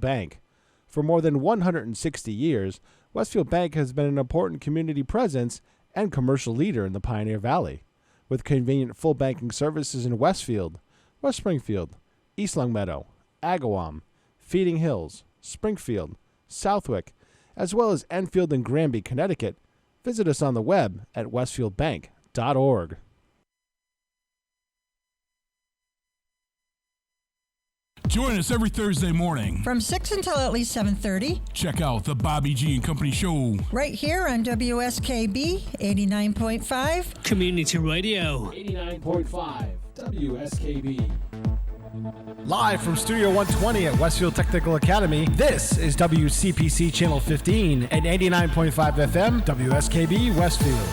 Bank. For more than 160 years, Westfield Bank has been an important community presence and commercial leader in the Pioneer Valley, with convenient full banking services in Westfield, West Springfield, East Longmeadow, Agawam, Feeding Hills, Springfield, Southwick, as well as Enfield and Granby, Connecticut. Visit us on the web at westfieldbank.org. Join us every Thursday morning from 6 until at least 7:30. Check out the Bobby G and Company Show right here on WSKB 89.5 Community Radio. 89.5 WSKB. Live from Studio 120 at Westfield Technical Academy, this is WCPC Channel 15 and 89.5 FM WSKB Westfield.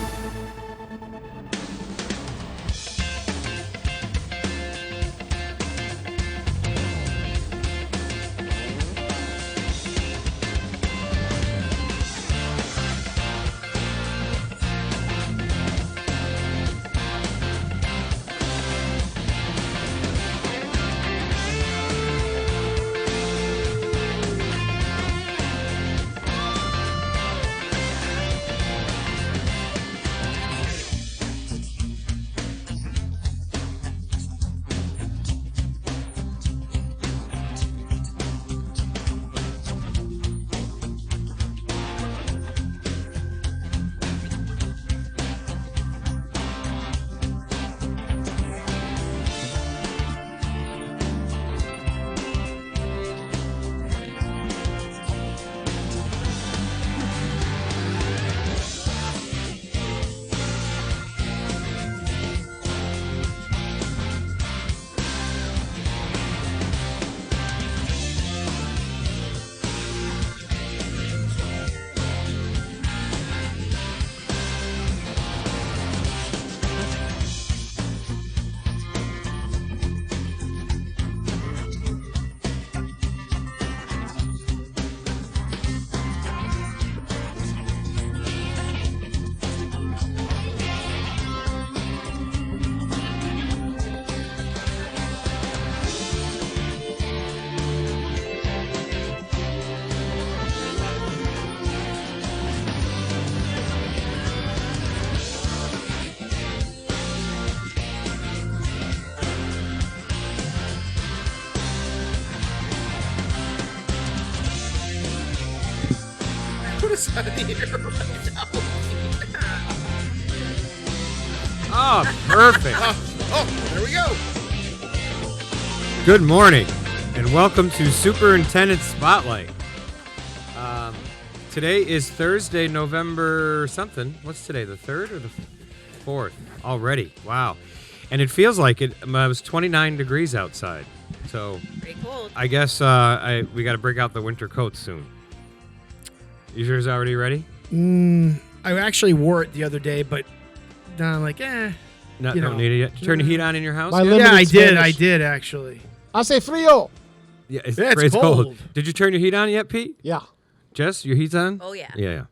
Out of the air right now. Oh, perfect. There we go. Good morning, and welcome to Superintendent Spotlight. Today is Thursday, November something. What's today, the 3rd or the 4th? Already, wow. And it feels like it was 29 degrees outside. So pretty cold. I guess we got to break out the winter coats soon. You sure it's already ready? I actually wore it the other day, but now I'm like, No, don't need it yet. Did you turn the heat on in your house? Yeah, I did actually. Hace frío. Yeah, it's cold. cold. Did you turn your heat on yet, Pete? Yeah. Jess, your heat's on? Oh, yeah. Yeah.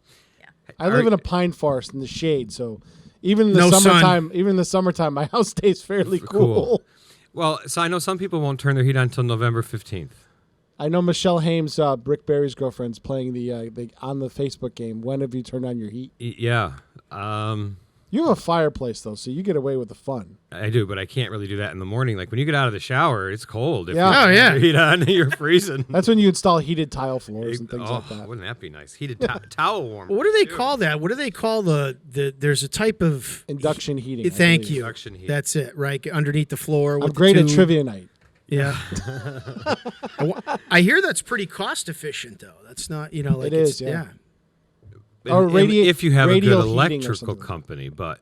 I live in a pine forest in the shade, so even in the summertime, my house stays fairly cool. Well, so I know some people won't turn their heat on until November 15th. I know Michelle Hames, Brick Berry's girlfriend's playing the on the Facebook game. When have you turned on your heat? Yeah. You have a fireplace, though, so you get away with the fun. I do, but I can't really do that in the morning. Like, when you get out of the shower, it's cold. If Yeah. you Oh, yeah. turn your heat on, you're freezing. That's when you install heated tile floors and things like that. Wouldn't that be nice? Heated towel warmer. What do they call that? What do they call the there's a type of Induction heating. Thank you. Induction heat. That's it, right? Underneath the floor. I'm with great the at tube. trivia night. Yeah. I hear that's pretty cost efficient, though. That's not, like It is, yeah. If you have a radial good heating or electrical something. company, but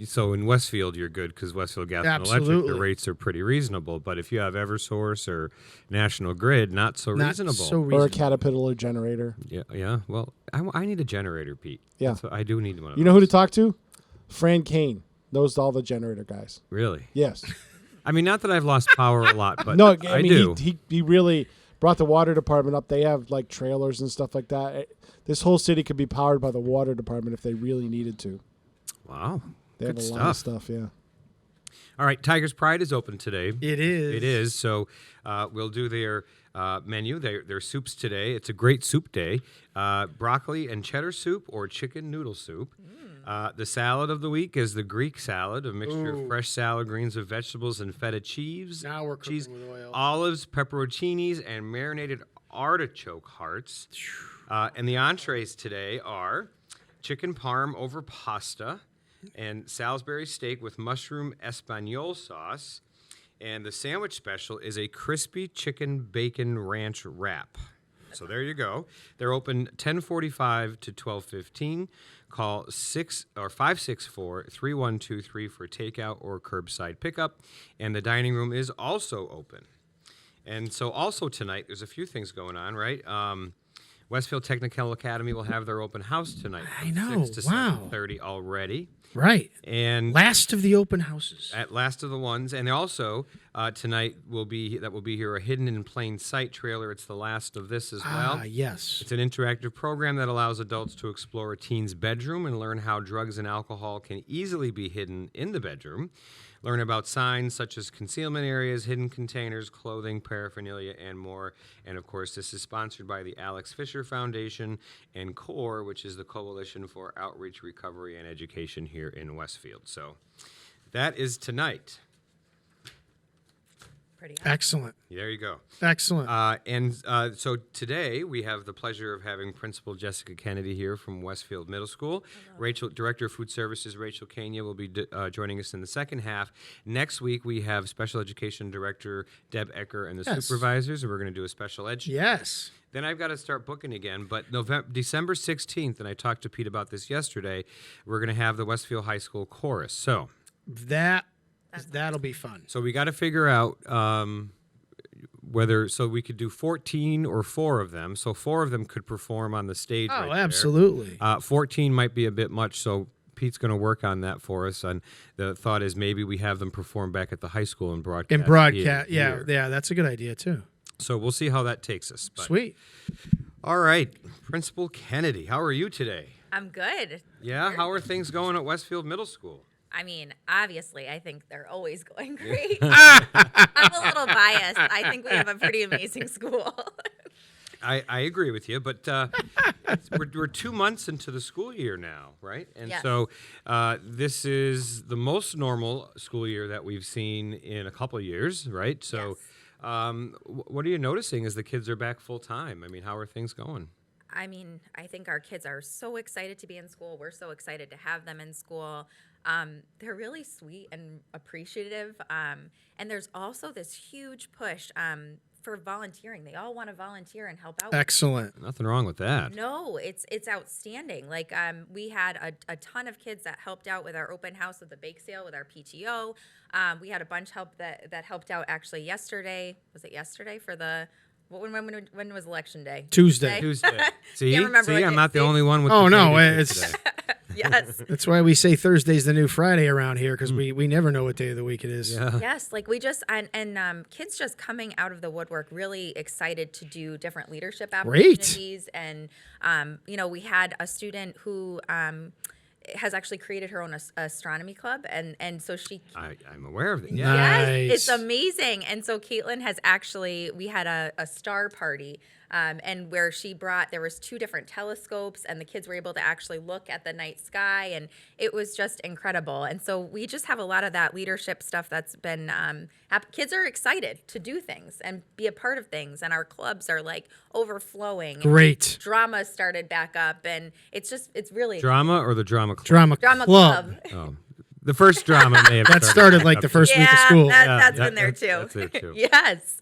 so in Westfield you're good because Westfield Gas and Electric, Absolutely. the rates are pretty reasonable. But if you have EverSource or National Grid, not so reasonable. Or a Caterpillar generator. Yeah. Well, I need a generator, Pete. Yeah. That's what I do need one. You know who to talk to? Fran Kane knows all the generator guys. Really? Yes. I mean, not that I've lost power a lot, but No, I do. He really brought the water department up. They have like trailers and stuff like that. This whole city could be powered by the water department if they really needed to. Wow. They Good have a stuff. lot of stuff, yeah. All right, Tigers Pride is open today. It is. It is. So we'll do their menu. Their soups today. It's a great soup day. Broccoli and cheddar soup or chicken noodle soup. The salad of the week is the Greek salad, a mixture of fresh salad, greens of vegetables, and feta cheese. Now we're cooking with oil. Olives, pepperoncinis, and marinated artichoke hearts. And the entrees today are chicken parm over pasta and Salisbury steak with mushroom espagnole sauce. And the sandwich special is a crispy chicken bacon ranch wrap. So there you go. They're open 10:45 to 12:15. Call 564-3123 for takeout or curbside pickup. And the dining room is also open. And so also tonight, there's a few things going on, right? Westfield Technical Academy will have their open house tonight. I know. 6 to Wow. 7:30 already. Right. And Last of the open houses. at last of the ones, and also tonight will be here a hidden in plain sight trailer. It's the last of this as well. Yes. It's an interactive program that allows adults to explore a teen's bedroom and learn how drugs and alcohol can easily be hidden in the bedroom. Learn about signs such as concealment areas, hidden containers, clothing, paraphernalia, and more. And, of course, this is sponsored by the Alex Fisher Foundation and CORE, which is the Coalition for Outreach, Recovery, and Education here in Westfield. So that is tonight. Pretty awesome. Excellent. There you go. Excellent. So today we have the pleasure of having Principal Jessica Kennedy here from Westfield Middle School. Hello. Director of Food Services Rachel Kania will be joining us in the second half. Next week we have Special Education Director Deb Ecker and the supervisors, and we're going to do a special ed. Yes. Then I've got to start booking again. But December 16th, and I talked to Pete about this yesterday, we're going to have the Westfield High School Chorus. So That'll be fun. So we got to figure out whether we could do 14 or 4 of them. So 4 of them could perform on the stage. Oh, right there. absolutely. 14 might be a bit much, so Pete's going to work on that for us. And the thought is maybe we have them perform back at the high school and broadcast. Yeah, that's a good idea too. So we'll see how that takes us. But. Sweet. All right, Principal Kennedy, how are you today? I'm good. Yeah, how are things going at Westfield Middle School? I mean, obviously, I think they're always going great. I'm a little biased. I think we have a pretty amazing school. I agree with you, but we're 2 months into the school year now, right? And yes. so this is the most normal school year that we've seen in a couple of years, right? So Yes. What are you noticing as the kids are back full time? I mean, how are things going? I mean, I think our kids are so excited to be in school. We're so excited to have them in school. They're really sweet and appreciative. And there's also this huge push for volunteering. They all want to volunteer and help out. Excellent. Nothing wrong with that. No, it's outstanding. Like we had a ton of kids that helped out with our open house with the bake sale with our PTO. We had a bunch that helped out actually yesterday. Was it yesterday for the when was election day? Tuesday. See, Can't remember what I'm day- not the see? only one with. Oh, the no, day it's- today. Yes. That's why we say Thursday's the new Friday around here, because we never know what day of the week it is. Yeah. Yes, like we just and kids just coming out of the woodwork, really excited to do different leadership opportunities. And we had a student who has actually created her own astronomy club, and so she. I'm aware of it. Yeah. Nice. Yes, it's amazing. And so Caitlin has actually, we had a star party, and where there was 2 different telescopes, and the kids were able to actually look at the night sky, and it was just incredible. And so we just have a lot of that leadership stuff that's been, kids are excited to do things and be a part of things, and our clubs are like overflowing. Great. Drama started back up, and it's really Drama or the drama club? Drama club. Oh, the first drama may have That started like the first week of school. That's been there too. That's there too. Yes.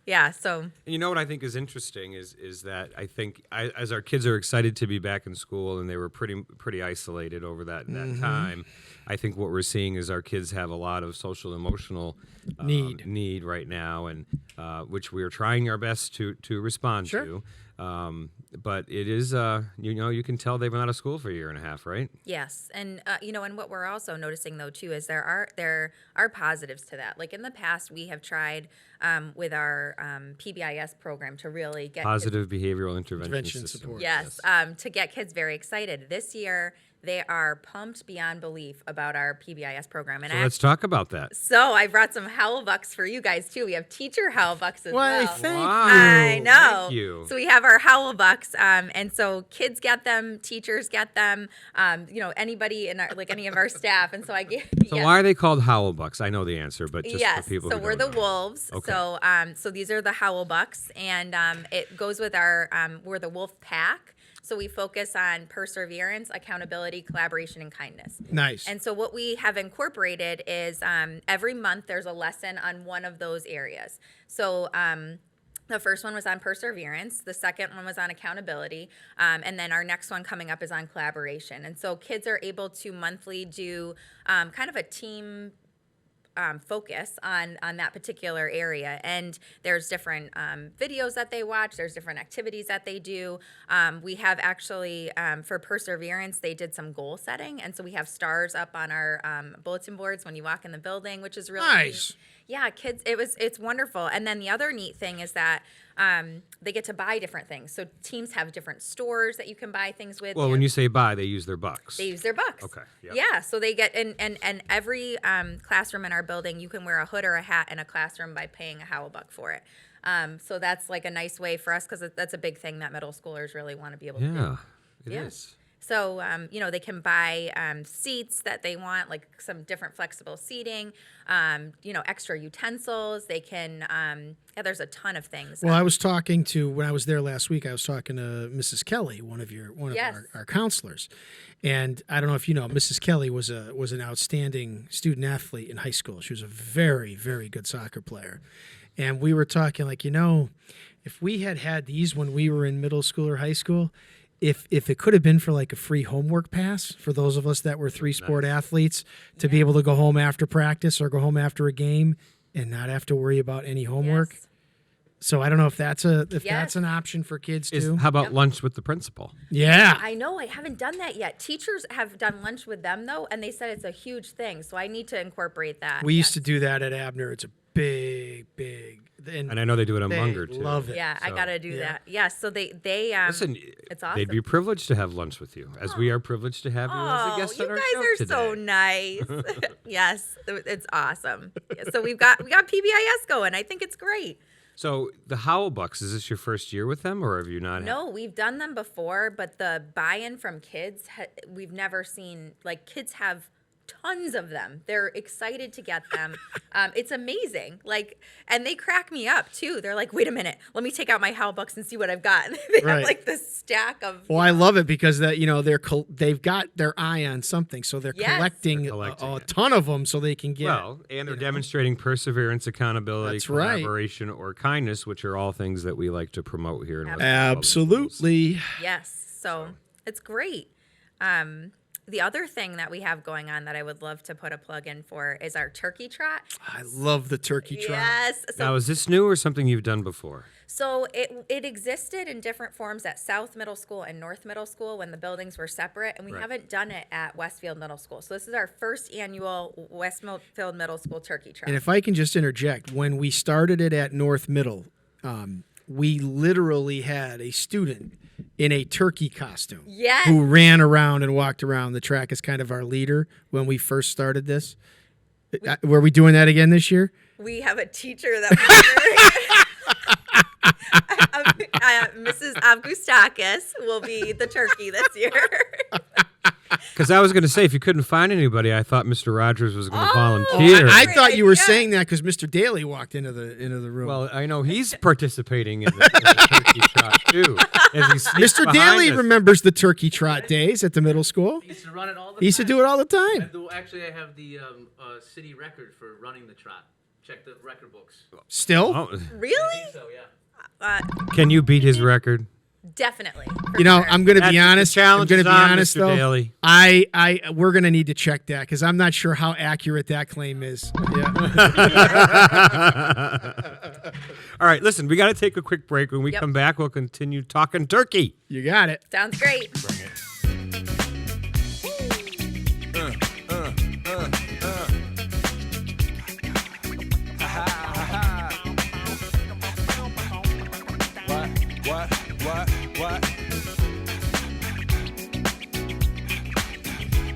Yeah, so. You know what I think is interesting is that I think as our kids are excited to be back in school, and they were pretty isolated over that time, I think what we're seeing is our kids have a lot of social and emotional need right now, and which we are trying our best to respond to. But it is, you can tell they've been out of school for a year and a half, right? Yes, and and what we're also noticing though too is there are positives to that. Like in the past, we have tried with our PBIS program to really get positive behavioral intervention system. support. Yes, to get kids very excited. This year, they are pumped beyond belief about our PBIS program. And So let's talk about that. So I brought some Howl Bucks for you guys too. We have teacher Howl Bucks as well. Thank Wow. I know. Thank you. So we have our Howl Bucks, and so kids get them, teachers get them, anybody in our, like any of our staff. And so I gave. So why are they called Howl Bucks? I know the answer, but just Yes, for people so who we're don't the know. wolves. Okay. So these are the Howl Bucks, and it goes with our we're the wolf pack. So we focus on perseverance, accountability, collaboration, and kindness. Nice. And so what we have incorporated is every month there's a lesson on one of those areas. So the first one was on perseverance. The second one was on accountability. And then our next one coming up is on collaboration. And so kids are able to monthly do kind of a team focus on that particular area. And there's different videos that they watch. There's different activities that they do. We have actually, for perseverance, they did some goal setting. And so we have stars up on our bulletin boards when you walk in the building, which is really Nice. neat. Yeah, kids, it's wonderful. And then the other neat thing is that they get to buy different things. So teams have different stores that you can buy things with. Well, when you say buy, they use their bucks. They use their bucks. Okay, yep. Yeah, so they get and every classroom in our building, you can wear a hood or a hat in a classroom by paying a Howl Buck for it. So that's like a nice way for us because that's a big thing that middle schoolers really want to be able to do. Yeah, it is. Yeah. So, they can buy seats that they want, like some different flexible seating, extra utensils. They can, there's a ton of things. Well, I was talking to, when I was there last week, I was talking to Mrs. Kelly, one of Yes. our counselors. And I don't know if you know, Mrs. Kelly was an outstanding student athlete in high school. She was a very, very good soccer player. And we were talking like, if we had these when we were in middle school or high school, if it could have been for like a free homework pass for those of us that were three-sport athletes to be able to go home after practice or go home after a game and not have to worry about any homework. Yes. So I don't know if that's that's Yes. an option for kids too. How about lunch with the principal? Yeah. I know I haven't done that yet. Teachers have done lunch with them though, and they said it's a huge thing. So I need to incorporate that. We used to do that at Abner. It's a big. And I know they do it on they Munger too. love it. Yeah, I So- gotta do that. Yeah, so they Listen, it's awesome. they'd be privileged to have lunch with you, as we are privileged to have you as a guest you on our guys show are today. so nice. Yes, it's awesome. So we got PBIS going. I think it's great. So the Howl Bucks, is this your first year with them, or have you not? No, we've done them before, but the buy-in from kids, we've never seen. Like kids have tons of them. They're excited to get them. It's amazing. And they crack me up too. They're like, "Wait a minute, let me take out my Howl Bucks and see what I've got." And they Right. have like this stack of. Well, I love it because that they've got their eye on something, so they're Yes. collecting, They're collecting a it. ton of them, so they can get. Well, and they're demonstrating perseverance, accountability, That's right. collaboration, or kindness, which are all things that we like to promote here in West Public Schools. Absolutely. Yes, so it's great. The other thing that we have going on that I would love to put a plug in for is our turkey trot. I love the turkey trot. Yes. So, Now, is this new or something you've done before? so it existed in different forms at South Middle School and North Middle School when the buildings were separate, and we Right. haven't done it at Westfield Middle School. So this is our first annual Westfield Middle School turkey trot. And if I can just interject, when we started it at North Middle, we literally had a student in a turkey costume Yes. who ran around and walked around the track as kind of our leader when we first started this. Were we doing that again this year? We have a teacher that Mrs. Avgustakis will be the turkey this year. Because I was going to say, if you couldn't find anybody, I thought Mr. Rogers was going to Oh, volunteer. I Great thought you were idea. saying that because Mr. Daly walked into the room. Well, I know he's participating in the turkey trot, too. As he sneaks Mr. behind Daly us. remembers the turkey trot days at the middle school. I used to run it all the He used to time. do it all the time. Actually, I have the city record for running the trot. Check the record books. Still, Oh, Really? So yeah. can you beat his record? Definitely. for you know, sure. I'm going to That's be the honest. I'm challenge going is to be on, honest Mr. though. Daly. We're going to need to check that because I'm not sure how accurate that claim is. Yeah. All right, listen, we got to take a quick break. When we Yep. come back, we'll continue talking turkey. You got it. Sounds great. What?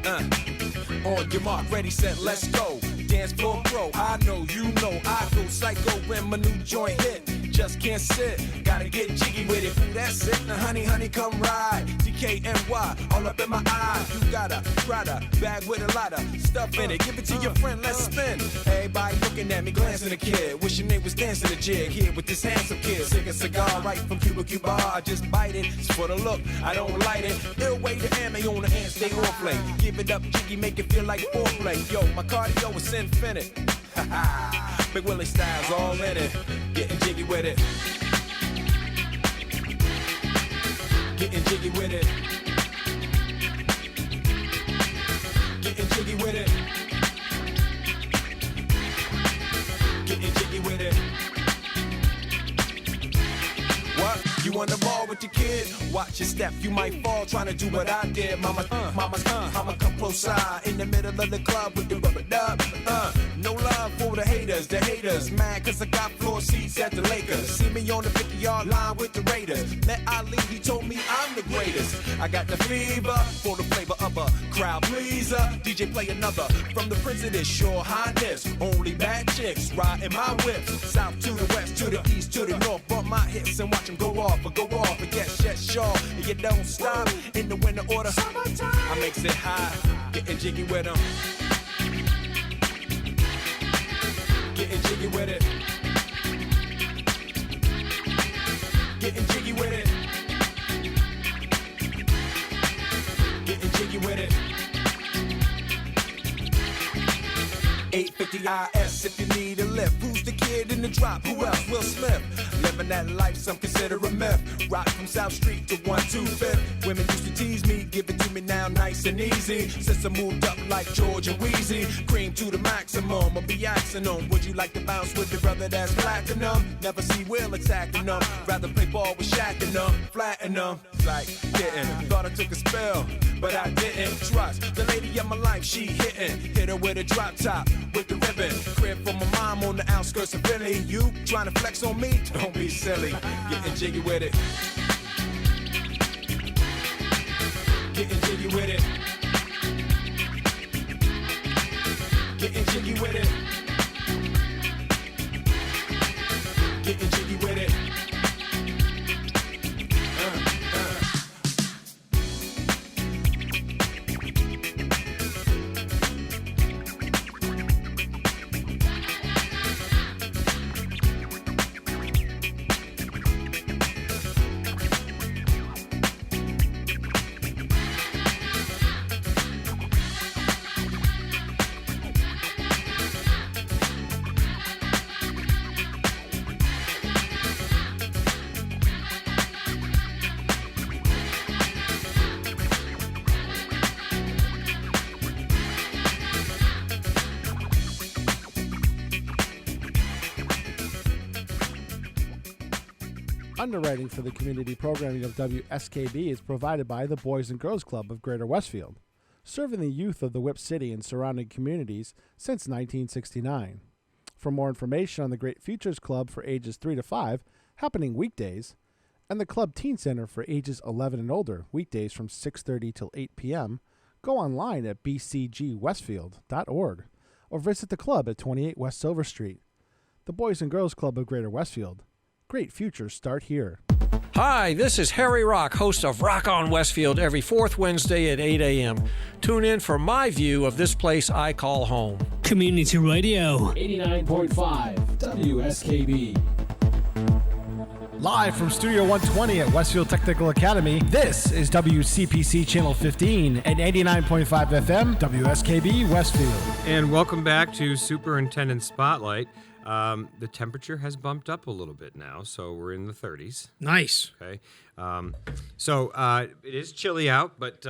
On your mark, ready, set, let's go. Dance floor pro, I know, you know, I go psycho when my new joint hit. Just can't sit, gotta get jiggy with it. Ooh, that's it, now honey, honey, come ride. DKNY, all up in my eye. You got a Prada bag with a lot of stuff in it. Give it to your friend, let's spin. Everybody looking at me, glancing a kid. Wishing they was dancing a jig here with this handsome kid. Sick a cigar right from Cuba Cuba. I just bite it, it's for the look, I don't light it. Ill way to ammo on the hand, stay on play. Give it up, jiggy, make it feel like foreplay. Yo, my cardio is infinite. Big Willie style's all in it. Getting jiggy with it. Getting jiggy with it. Getting jiggy with it. Getting jiggy with it. What? You on the ball with your kid? Watch your step, you might fall trying to do what I did. Mama, I'ma come close side in the middle of the club with the rubber dub. No love for the haters. Mad cause I got floor seats at the Lakers. See me on the 50-yard line with the Raiders. Met Ali, he told me I'm the greatest. I got the fever for the flavor of a crowd pleaser. DJ play another from the Prince of this Shore Highness. Only bad chicks riding my whip. South to the west, to the east, to the north. Bump my hips and watch them go off. But yes, sure. And you don't stop in the winter order. I makes it high, getting jiggy with them. Getting jiggy with it. Getting jiggy with it. Getting jiggy with it. 850 IS if you need a lift. Who's the kid in the drop? Who else? Will Smith. Living that life, some consider a myth. Rock from South Street to 125th. Women used to tease me, give it to me now nice and easy. Since I moved up like George and Wheezy, cream to the maximum, I'll be axing them. Would you like to bounce with the brother that's platinum? Never see Will attacking them. Rather play ball with Shaq and them, flatten them. Like, didn't. Thought I took a spell, but I didn't. Trust the lady of my life, she hitting. Hit her with a drop top, with the ribbon. Crib for my mom on the outskirts of Philly. You trying to flex on me? Don't be silly. Getting jiggy with it. Getting jiggy with it. Getting jiggy with it. Getting jiggy with it. Underwriting for the community programming of WSKB is provided by the Boys and Girls Club of Greater Westfield, serving the youth of the Whip City and surrounding communities since 1969. For more information on the Great Futures Club for ages 3 to 5, happening weekdays, and the Club Teen Center for ages 11 and older, weekdays from 6:30 till 8 p.m., go online at bcgwestfield.org or visit the club at 28 West Silver Street. The Boys and Girls Club of Greater Westfield. Great futures start here. Hi, this is Harry Rock, host of Rock on Westfield every fourth Wednesday at 8 a.m. Tune in for my view of this place I call home. Community Radio 89.5 WSKB. Live from Studio 120 at Westfield Technical Academy, this is WCPC Channel 15 at 89.5 FM, WSKB Westfield. And welcome back to Superintendent Spotlight. The temperature has bumped up a little bit now, so we're in the 30s. Nice. Okay. So it is chilly out, but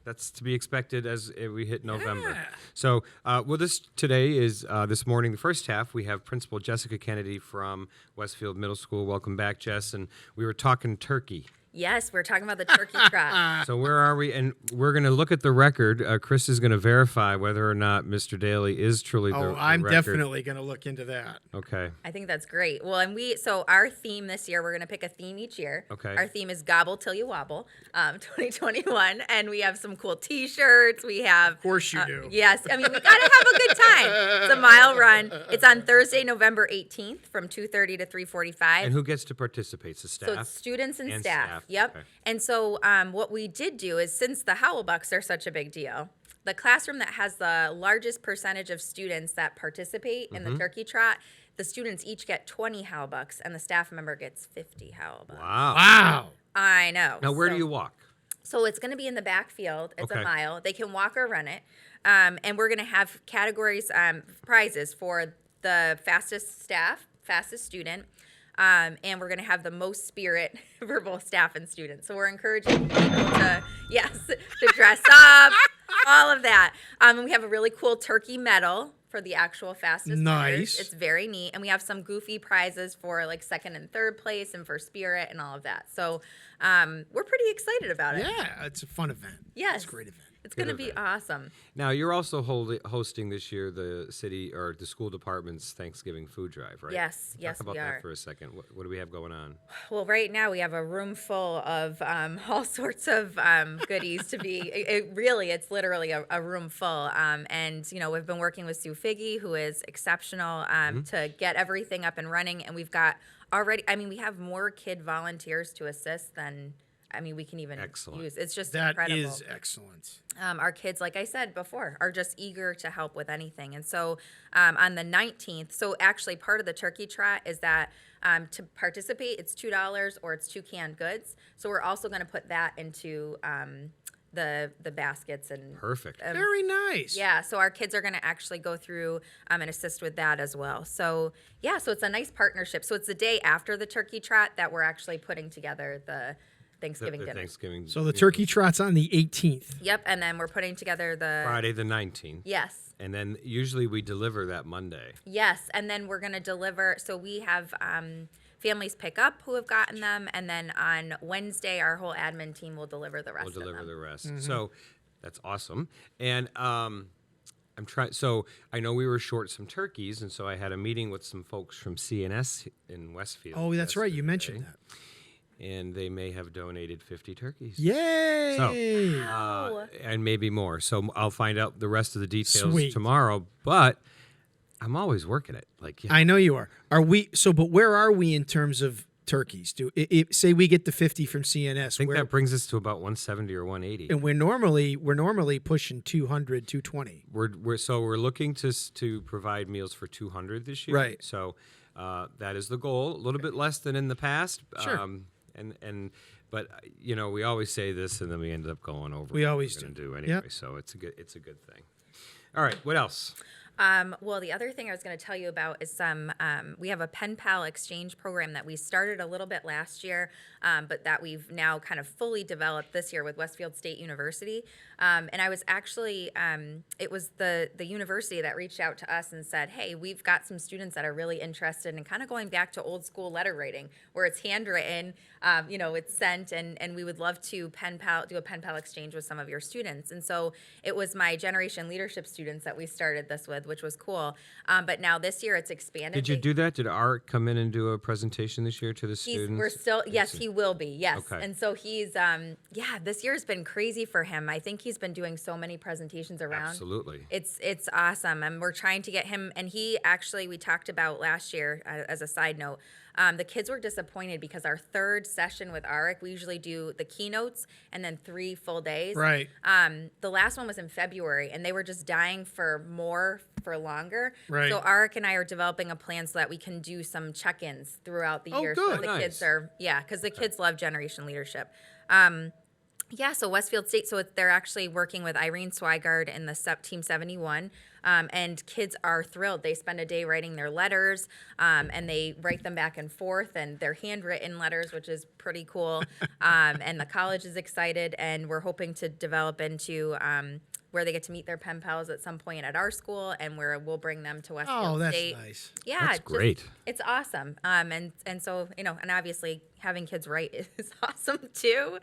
that's to be expected as we hit November. Yeah. So with us today is this morning, the first half, we have Principal Jessica Kennedy from Westfield Middle School. Welcome back, Jess. And we were talking turkey. Yes, we're talking about the turkey trot. So where are we? And we're going to look at the record. Chris is going to verify whether or not Mr. Daly is truly the I'm record. definitely going to look into that. Okay. I think that's great. Well, and so our theme this year, we're going to pick a theme each year. Okay. Our theme is Gobble Till You Wobble, 2021. And we have some cool T-shirts. We have... Of course you do. Yes. I mean, we got to have a good time. It's a mile run. It's on Thursday, November 18th from 2:30 to 3:45. And who gets to participate? The staff? So it's students and staff. Yep. Okay. And so what we did do is, since the Howlbucks are such a big deal, the classroom that has the largest percentage of students that participate in the turkey trot, the students each get 20 Howlbucks, and the staff member gets 50 Howlbucks. Wow. I know. Now, where do you walk? So it's going to be in the backfield. It's Okay. a mile. They can walk or run it. And we're going to have categories, prizes for the fastest staff, fastest student, and we're going to have the most spirit for both staff and students. So we're encouraging people to dress up, all of that. We have a really cool turkey medal for the actual fastest runners. Nice. It's very neat. And we have some goofy prizes for like second and third place and for spirit and all of that. So we're pretty excited about it. Yeah, it's a fun event. Yes. It's a great event. It's going to be awesome. Now, you're also hosting this year the city or the school department's Thanksgiving food drive, right? Yes, Talk about we that are. for a second. What do we have going on? Well, right now we have a room full of all sorts of goodies to be. It's literally a room full. And we've been working with Sue Figge, who is exceptional, to get everything up and running. And we've got we have more kid volunteers to assist than we can even use. It's just incredible. That is excellent. Our kids, like I said before, are just eager to help with anything. And so on the 19th, so actually part of the turkey trot is that to participate, it's $2 or it's 2 canned goods. So we're also going to put that into the baskets. And Perfect. Very nice. Yeah, so our kids are going to actually go through and assist with that as well. So so it's a nice partnership. So it's the day after the turkey trot that we're actually putting together the Thanksgiving dinner. Thanksgiving. So the turkey trot's on the 18th. Yep, and then we're putting together the... Friday the 19th. Yes. And then usually we deliver that Monday. Yes, and then we're going to deliver... So we have families pick up who have gotten them, and then on Wednesday, our whole admin team will deliver the rest of them. We'll deliver the rest. So that's awesome. And I'm trying... So I know we were short some turkeys, and so I had a meeting with some folks from CNS in Westfield. Oh, that's right. You yesterday. mentioned that. And they may have donated 50 turkeys. Yay! So, and maybe more. So I'll find out the rest of the details Sweet. tomorrow. But I'm always working it. I know you are. But where are we in terms of turkeys? Say we get the 50 from CNS. I think that brings us to about 170 or 180. And we're normally pushing 200, 220. We're looking to provide meals for 200 this year. Right. So that is the goal. A little bit less than in the past. Sure. But we always say this, and then we end up going over. We always do anyway. Yep. So it's a good thing. All right. What else? Well, the other thing I was going to tell you about is we have a pen pal exchange program that we started a little bit last year, but that we've now kind of fully developed this year with Westfield State University. And I was actually, it was the university that reached out to us and said, hey, we've got some students that are really interested in kind of going back to old school letter writing where it's handwritten, it's sent, and we would love to do a pen pal exchange with some of your students. And so it was my generation leadership students that we started this with, which was cool. But now this year it's expanded. Did you do that? Did Art come in and do a presentation this year to the students? Yes, he will be. Yes. Okay. And so he's, this year's been crazy for him. I think he's been doing so many presentations around. Absolutely. It's awesome. And we're trying to get him, and he actually, we talked about last year as a side note, the kids were disappointed because our third session with Arik, we usually do the keynotes and then 3 full days. Right. The last one was in February, and they were just dying for more for longer. Right. So Arik and I are developing a plan so that we can do some check-ins throughout the year. good. So the Nice. kids are, because the kids love generation leadership. So Westfield State, they're actually working with Irene Swigard in the Team 71, and kids are thrilled. They spend a day writing their letters, and they write them back and forth, and they're handwritten letters, which is pretty cool. And the college is excited, and we're hoping to develop into where they get to meet their pen pals at some point at our school, and where we'll bring them to Westfield Oh, that's State. nice. Yeah, That's great. It's awesome. And so, and obviously having kids write is awesome too.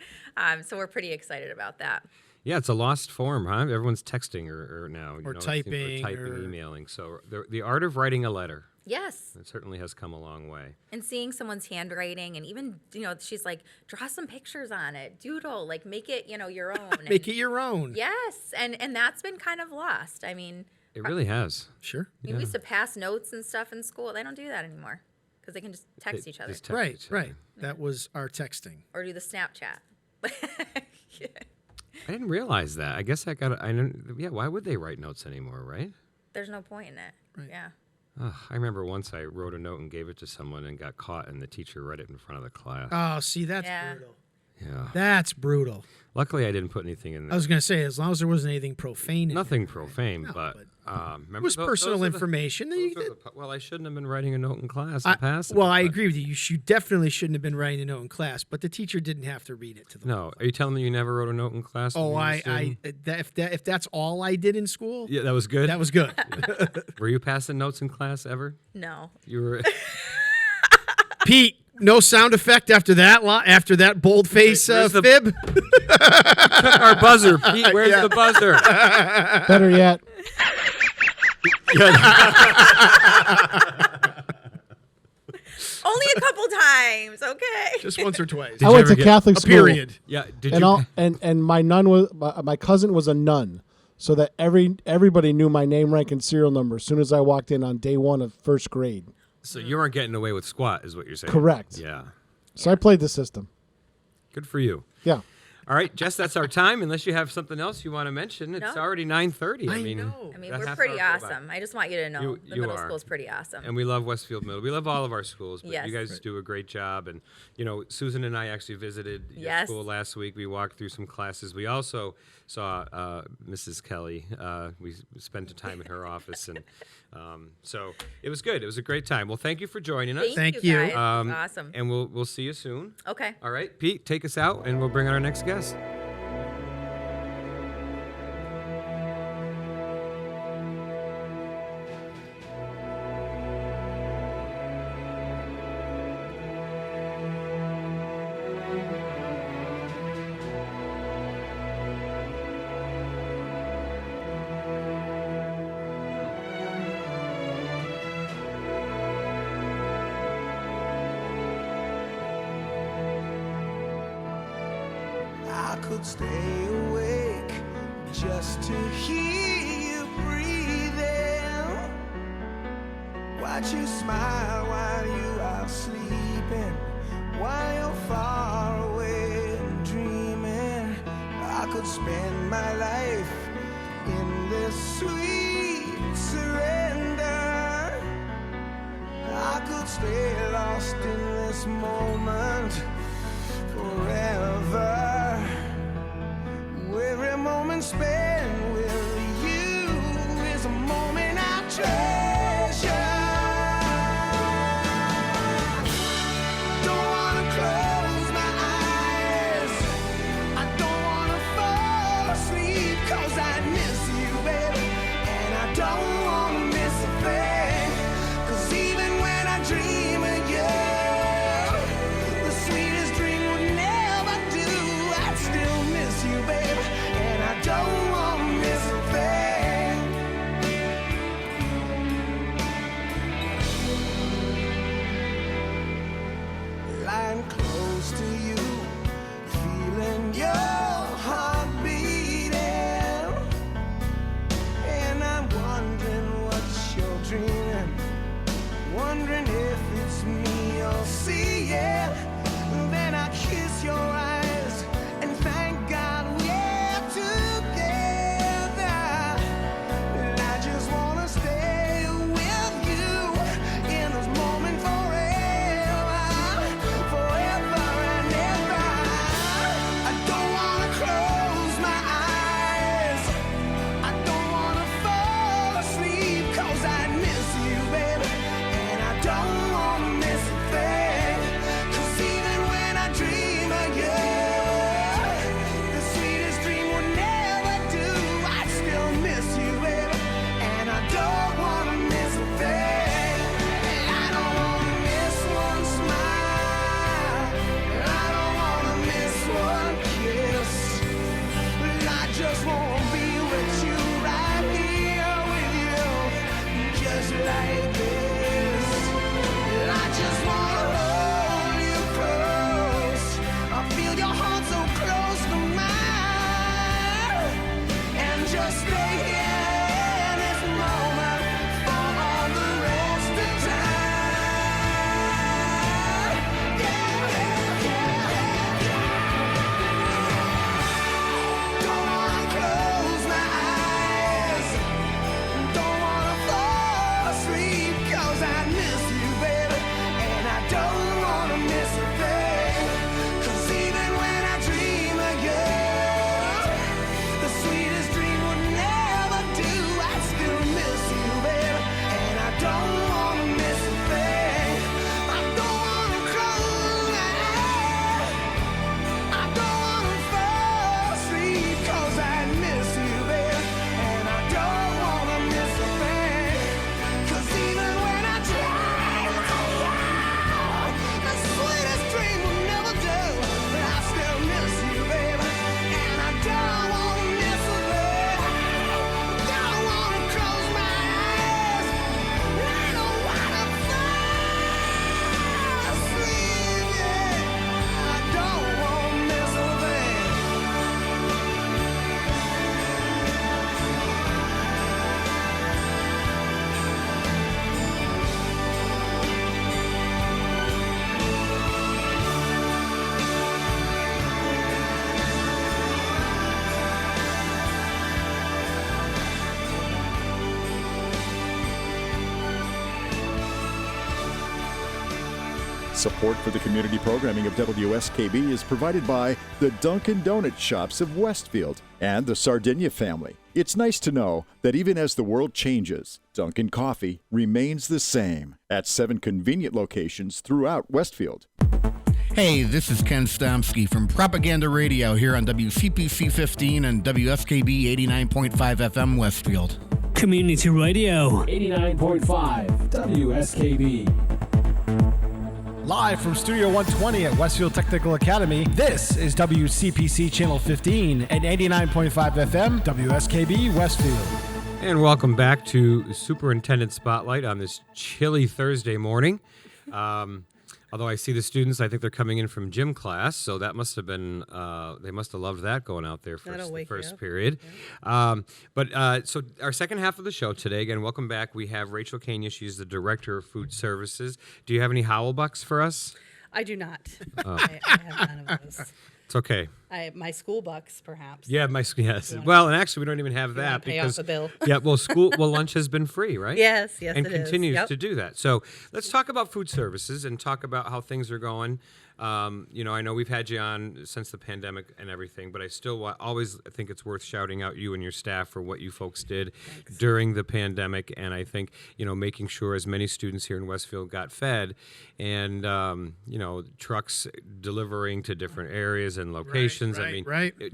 So we're pretty excited about that. Yeah, it's a lost form, huh? Everyone's texting or now. Or it seems, typing, or emailing. So the art of writing a letter. Yes. It certainly has come a long way. And seeing someone's handwriting, and even, she's like, draw some pictures on it, doodle, like make it, your own. make it your own. Yes. And that's been kind of lost. I mean, It really has. Sure. we used to pass notes and stuff in school. They don't do that anymore because they can just text each other Just text Right, each other. right. That was our texting. or do the Snapchat. Yeah. I didn't realize that. I guess why would they write notes anymore, right? There's no point in it. Right. Yeah. I remember once I wrote a note and gave it to someone and got caught, and the teacher read it in front of the class. Oh, see, that's Yeah. brutal. Yeah. That's brutal. Luckily, I didn't put anything in I there. was going to say, as long as there wasn't anything profane in Nothing it. profane, No, but remember It was personal those are the- information. those are well, I shouldn't have been writing a note in class and passing Well, it, I but- agree with you. You definitely shouldn't have been writing a note in class, but the teacher didn't have to read it to the No, are you telling me you never wrote a note in class? when Oh, you were a I student? if that's all I did in school, Yeah, that was good. that was good. Were you passing notes in class ever? No. You were. Pete, no sound effect after that after that boldface Where's the- fib. Our buzzer, Pete. Where's the buzzer? Better yet, Only a couple times, okay? Just once or twice. I went ever to get- Catholic A school. period. Yeah. Did And you? all, and my nun was my cousin was a nun, so that everybody knew my name, rank, and serial number as soon as I walked in on day one of first grade. So you weren't getting away with squat, is what you're saying? Correct. Yeah. So I played the system. Good for you. Yeah. All right, Jess, that's our time. Unless you have something else you want to mention, it's No. already 9:30. I mean, know. I mean, that we're half pretty hour go by. awesome. I just want you to know the you middle are. school's pretty awesome. And we love Westfield Middle. We love all of our schools, but Yes. you guys do a great job. And, Susan and I actually visited your Yes. school last week. We walked through some classes. We also saw Mrs. Kelly. We spent time in her office. And so it was good. It was a great time. Well, thank you for joining us. Thank you. Guys. This was awesome. And we'll see you soon. Okay. All right, Pete, take us out, and we'll bring on our next guest. I could stay awake just to hear you breathing. Watch you smile while you are sleeping, while you're far away and dreaming. I could spend my life in this sweet surrender. I could stay lost in this moment forever. Every moment spent with you is a moment I treasure. Don't wanna close my eyes, I don't wanna fall asleep, 'cause I miss you, baby, and I don't wanna miss a thing. 'Cause even when I dream of you, the sweetest dream would never do. I'd still miss you, baby, and I don't want Support for the community programming of WSKB is provided by the Dunkin' Donut Shops of Westfield and the Sardinia family. It's nice to know that even as the world changes, Dunkin' Coffee remains the same at 7 convenient locations throughout Westfield. Hey, this is Ken Stomsky from Propaganda Radio here on WCPC 15 and WSKB 89.5 FM Westfield. Community Radio. 89.5 WSKB. Live from Studio 120 at Westfield Technical Academy, this is WCPC Channel 15 and 89.5 FM, WSKB Westfield. And welcome back to Superintendent Spotlight on this chilly Thursday morning. Although I see the students, I think they're coming in from gym class, so that must have been, they must have loved that going out there for the first period. Yeah. So our second half of the show today, again, welcome back. We have Rachel Kania. She's the Director of Food Services. Do you have any Howell Bucks for us? I do not. I have none of those. It's okay. My school bucks, perhaps. Yeah, yes. Well, and actually, we don't even have that because pay off a bill. Yeah, lunch has been free, right? Yes, and it continues is. to do that. So let's talk about food services and talk about how things are going. I know we've had you on since the pandemic and everything, but I still always think it's worth shouting out you and your staff for what you folks did during the pandemic. And I think, making sure as many students here in Westfield got fed and, trucks delivering to different areas and locations.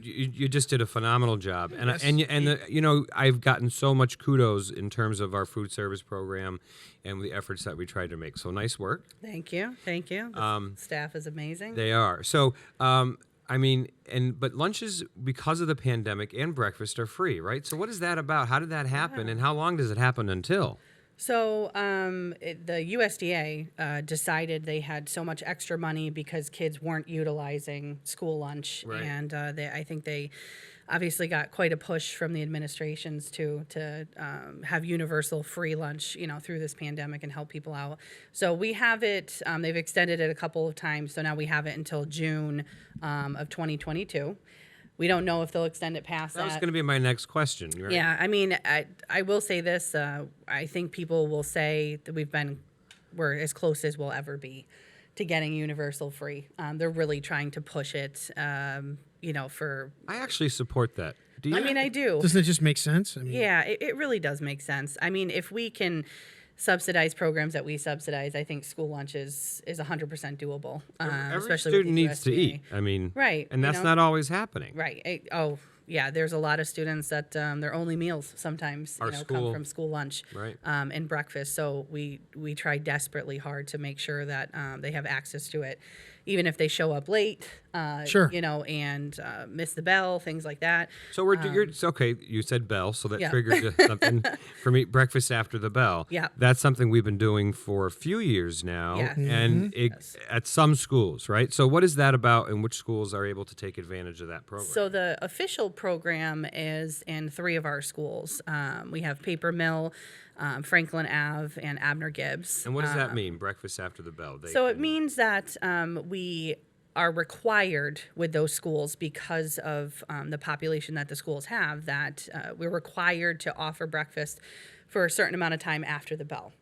You just did a phenomenal job. And, I've gotten so much kudos in terms of our food service program and the efforts that we tried to make. So nice work. Thank you. The staff is amazing. They are. So, but lunches, because of the pandemic, and breakfast are free, right? So what is that about? How did that happen? And how long does it happen until? So the USDA decided they had so much extra money because kids weren't utilizing school lunch. Right. And I think they obviously got quite a push from the administrations to have universal free lunch, through this pandemic and help people out. So we have it, they've extended it a couple of times, so now we have it until June of 2022. We don't know if they'll extend it past that. That was going to be my next question. Right? Yeah, I will say this, I think people will say that we're as close as we'll ever be to getting universal free. They're really trying to push it, for... I actually support that. Do you? I do. Doesn't it just make sense? Yeah, it really does make sense. If we can subsidize programs that we subsidize, I think school lunch is 100% doable. Every especially student with the needs to USDA. eat. Right. And that's not always happening. Right. Yeah, there's a lot of students that their only meals sometimes come from school lunch, right. And breakfast. So we try desperately hard to make sure that they have access to it. even if they show up late, Sure. and miss the bell, things like that. So okay. You said bell, so that Yeah. triggered something for me. Breakfast after the bell. Yeah. That's something we've been doing for a few years now, Yes. and at some schools, right? So what is that about, and which schools are able to take advantage of that program? So the official program is in 3 of our schools. We have Paper Mill, Franklin Ave, and Abner Gibbs. And what does that mean? Breakfast after the bell. It means that we are required with those schools because of the population that the schools have, that we're required to offer breakfast for a certain amount of time after the bell.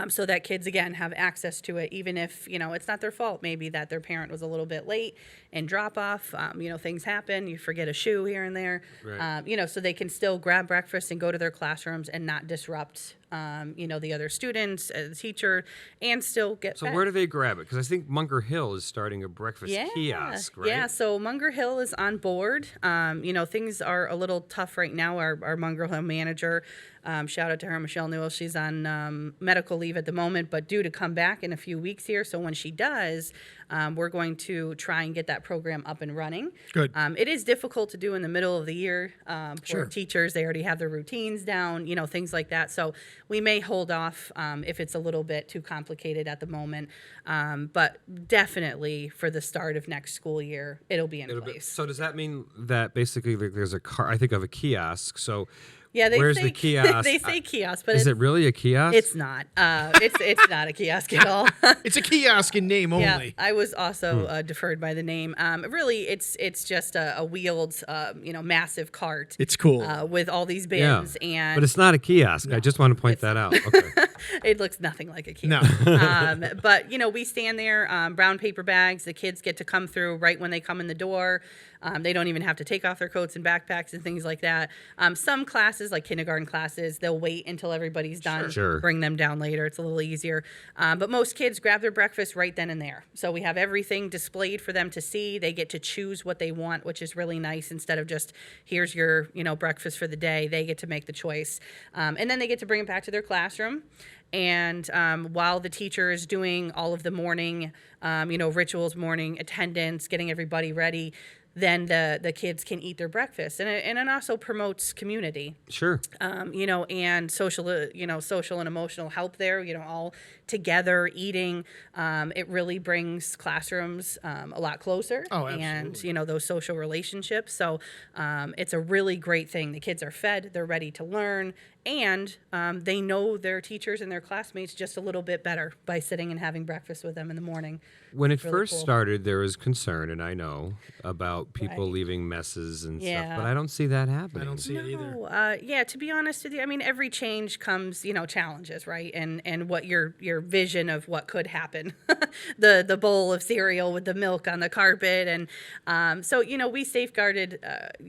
So that kids, again, have access to it, even if, it's not their fault, maybe that their parent was a little bit late in drop off. Things happen. You forget a shoe here and there. Right. So they can still grab breakfast and go to their classrooms and not disrupt, the other students, the teacher, and still get So fed. where do they grab it? Because I think Munger Hill is starting a breakfast kiosk, right? Yeah, so Munger Hill is on board. Things are a little tough right now. Our Munger Hill manager, shout out to her, Michelle Newell, she's on medical leave at the moment, but due to come back in a few weeks here. So when she does, we're going to try and get that program up and running. Good. It is difficult to do in the middle of the year for Sure. teachers. They already have their routines down, things like that. So we may hold off if it's a little bit too complicated at the moment. But definitely for the start of next school year, it'll be in place. So does that mean that basically there's a car? I think of a kiosk. So Yeah, they where's say the kiosk? they say kiosk, but is it really a kiosk? It's not. It's not a kiosk at all. It's a kiosk in name only. Yeah, I was also deferred by the name. Really, it's just a wheeled, massive cart. It's cool with all these bins, and but it's not a kiosk. I just want to point that out. Okay. it looks nothing like a kiosk. No. But we stand there, brown paper bags. The kids get to come through right when they come in the door. They don't even have to take off their coats and backpacks and things like that. Some classes, like kindergarten classes, they'll wait until everybody's done, Sure. bring them down later. It's a little easier. But most kids grab their breakfast right then and there. So we have everything displayed for them to see. They get to choose what they want, which is really nice. Instead of just, here's your, breakfast for the day, they get to make the choice. And then they get to bring it back to their classroom. And while the teacher is doing all of the morning, rituals, morning attendance, getting everybody ready, then the kids can eat their breakfast, and it also promotes community. Sure. And social and emotional help there. All together eating. It really brings classrooms a lot closer. Oh, absolutely. And those social relationships. So it's a really great thing. The kids are fed. They're ready to learn. And they know their teachers and their classmates just a little bit better by sitting and having breakfast with them in the morning. When it It's really first cool. started, there was concern, and I know, about people Right. leaving messes and Yeah. stuff, but I don't see that happening. I don't see it either. No, to be honest with you, I mean, every change comes, challenges, right? And what your vision of what could happen, the bowl of cereal with the milk on the carpet, and so we safeguarded,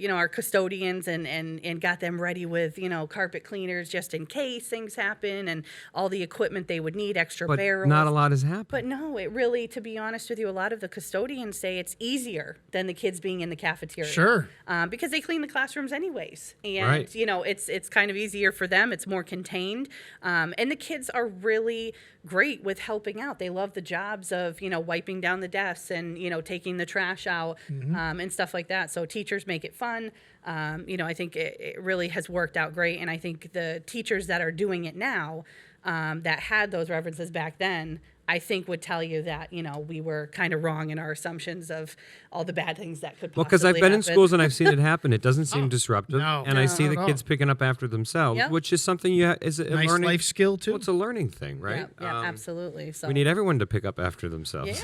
our custodians and got them ready with carpet cleaners just in case things happen, and all the equipment they would need, extra But barrels. not a lot has happened. But no, it really, to be honest with you, a lot of the custodians say it's easier than the kids being in the cafeteria. Sure. Because they clean the classrooms anyways. And, Right. it's kind of easier for them. It's more contained. And the kids are really great with helping out. They love the jobs of, wiping down the desks and, taking the trash out and stuff like that. So teachers make it fun. I think it really has worked out great. And I think the teachers that are doing it now that had those references back then, I think would tell you that, we were kind of wrong in our assumptions of all the bad things that could possibly Well, because I've been in happen. schools and I've seen it happen. It doesn't seem disruptive, no. and I see Not the at kids all. picking up after themselves, Yep. which is something is a Nice learning life skill too. Well, it's a learning thing, right? Yeah, absolutely. So We need everyone to pick up after themselves.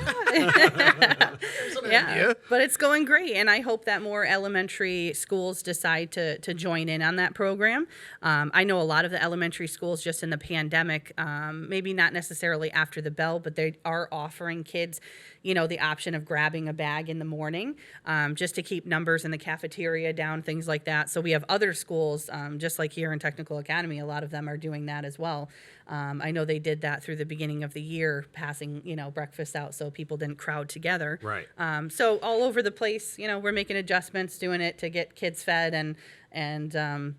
yeah, but it's going great, and I hope that more elementary schools decide to join in on that program. I know a lot of the elementary schools just in the pandemic, maybe not necessarily after the bell, but they are offering kids, the option of grabbing a bag in the morning, just to keep numbers in the cafeteria down, things like that. So we have other schools, just like here in Technical Academy, a lot of them are doing that as well. I know they did that through the beginning of the year, passing, breakfast out so people didn't crowd together. Right. So all over the place, we're making adjustments, doing it to get kids fed and and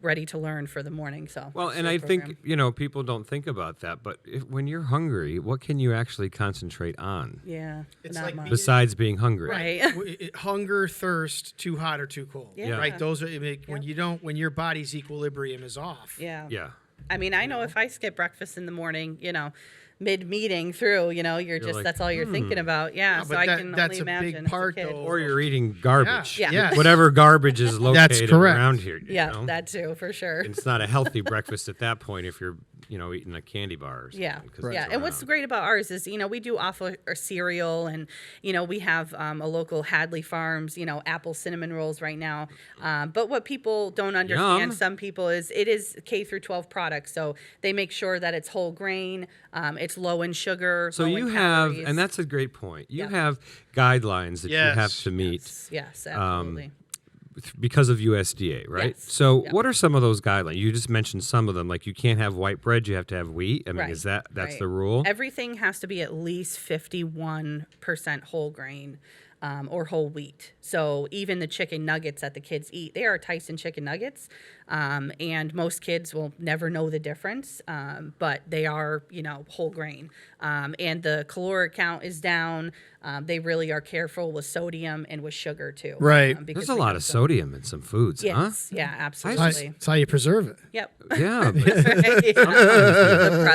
ready to learn for the morning. So well, and I think people don't think about that, but when you're hungry, what can you actually concentrate on? Yeah, it's not like much. Besides being hungry, right? Hunger, thirst, too hot or too cold. Yeah. Right. Those are when your body's equilibrium is off. Yeah. Yeah. I mean, I know if I skip breakfast in the morning, mid-meeting through, you're just like, that's all you're thinking about. Yeah, so I can that's only a imagine big as part, a kid. though. Or you're eating garbage. Yeah. Yes. Whatever garbage is located around here. Yeah, that too, for sure. It's not a healthy breakfast at that point if you're, eating a candy bar or something. Yeah. And what's great about ours is, we do offer our cereal, and, we have a local Hadley Farms, apple cinnamon rolls right now. But what people don't understand, some people, is it is K through 12 products. So they make sure that it's whole grain, it's low in sugar. So low you in have, calories. and that's a great point. You have guidelines that you have to meet. Yes, absolutely. Because of USDA, right? Yes. So what are some of those guidelines? You just mentioned some of them, like you can't have white bread, you have to have wheat. I mean, is that's the rule? Everything has to be at least 51% whole grain. Or whole wheat. So even the chicken nuggets that the kids eat, they are Tyson chicken nuggets. And most kids will never know the difference, but they are, whole grain. And the caloric count is down. They really are careful with sodium and with sugar too. Right. There's a lot of sodium in some foods, yes. huh? Yeah, absolutely. That's how you preserve it. Yep. Yeah.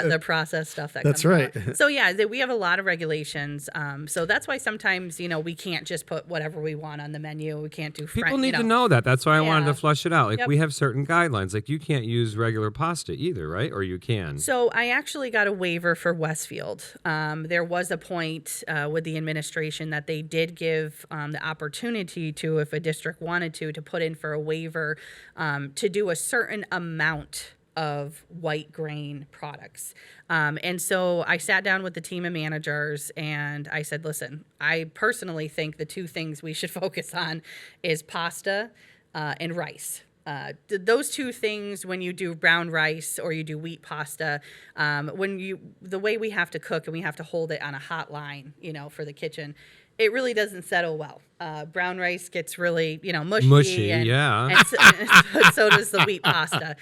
The processed stuff that That's comes right. out. So yeah, we have a lot of regulations. So that's why sometimes, we can't just put whatever we want on the menu. We can't do People need to know that. That's why I wanted to flush it out. Like Yep. we have certain guidelines. Like you can't use regular pasta either, right? Or you can. So I actually got a waiver for Westfield. There was a point with the administration that they did give the opportunity to, if a district wanted to put in for a waiver to do a certain amount of white grain products. And so I sat down with the team of managers and I said, listen, I personally think the two things we should focus on is pasta and rice. Those two things, when you do brown rice or you do wheat pasta, the way we have to cook and we have to hold it on a hot line, for the kitchen, it really doesn't settle well. Brown rice gets really, mushy. And so does the wheat pasta.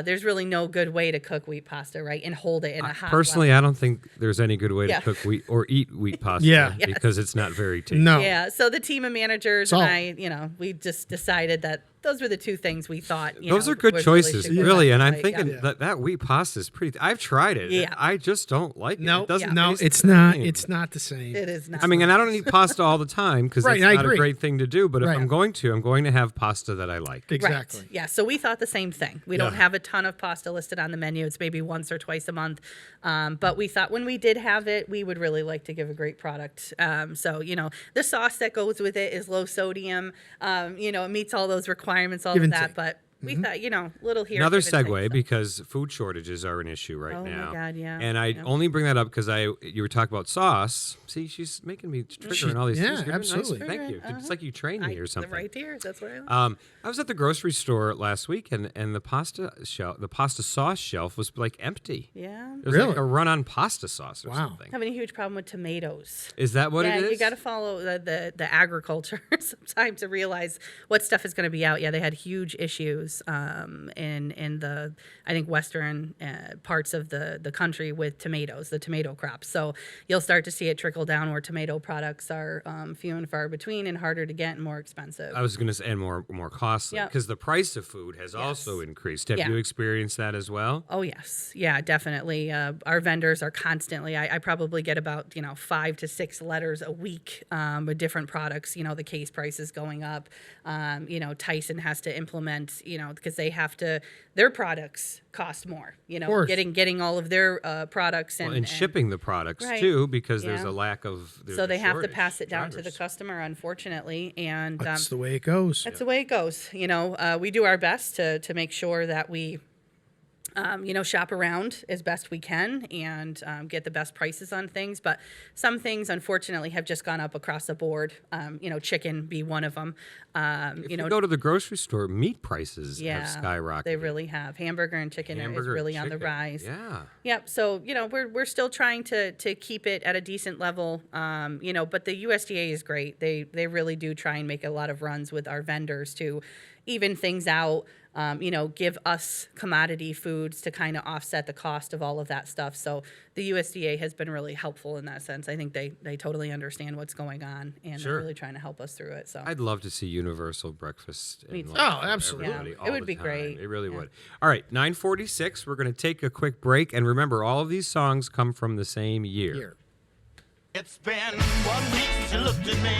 There's really no good way to cook wheat pasta, right? And hold it in a hot Personally, I don't think there's any good way to cook wheat or eat wheat pasta because it's not very tasty. No. Yeah. So the team of managers and I, we just decided that those were the two things we thought. Those are good choices, really. And I'm thinking that wheat pasta is pretty. I've tried it. Yeah. I just don't like it. No, It doesn't no, taste it's the not. same. It's not the same. It is not. I mean, and I don't eat pasta all the time because Right, that's I not agree. a great thing to do. But if Right. I'm going to have pasta that I like. Exactly. Right. Yeah. So we thought the same thing. We don't have a ton of pasta listed on the menu. It's maybe once or twice a month. But we thought when we did have it, we would really like to give a great product. So, the sauce that goes with it is low sodium. It meets all those requirements, all Give of and that. take. But we thought, little here. Another give and take, segue so. because food shortages are an issue right Oh, my now. God, yeah. And I only bring that up because you were talking about sauce. See, she's making me triggering all these things. You're nice. absolutely. Thank you. It's like you trained me or something. Right here. That's what I like. I was at the grocery store last week, and the pasta sauce shelf was like empty. Yeah. It was like a run on pasta sauce or something. Having a huge problem with tomatoes. Is that what it is? Yeah, you got to follow the agriculture sometimes to realize what stuff is going to be out. Yeah, they had huge issues in the, I think, western parts of the country with tomatoes, the tomato crops. So you'll start to see it trickle down where tomato products are few and far between and harder to get and more expensive. I was going to say, and more costly because the price of food has also increased. Have you experienced that as well? Oh, yes. Yeah, definitely. Our vendors are constantly, I probably get about, 5 to 6 letters a week with different products. The case price is going up. Tyson has to implement, because they have to, their products cost more, getting all of their products and shipping the products too, because there's a lack of. So they have to pass it down to the customer, unfortunately. And that's the way it goes. That's the way it goes. We do our best to make sure that we shop around as best we can and get the best prices on things. But some things, unfortunately, have just gone up across the board. Chicken be one of them. If you go to the grocery store, meat prices have skyrocketed. They really have. Hamburger and chicken is really on the rise. Yeah. Yep. So, we're still trying to keep it at a decent level. But the USDA is great. They really do try and make a lot of runs with our vendors to even things out. Give us commodity foods to kind of offset the cost of all of that stuff. So the USDA has been really helpful in that sense. I think they totally understand what's going on and are really trying to help us through it. So I'd love to see universal breakfast. Absolutely. It would be great. It really would. All right, 9:46. We're going to take a quick break. And remember, all of these songs come from the same year. It's been 1 week since you looked at me.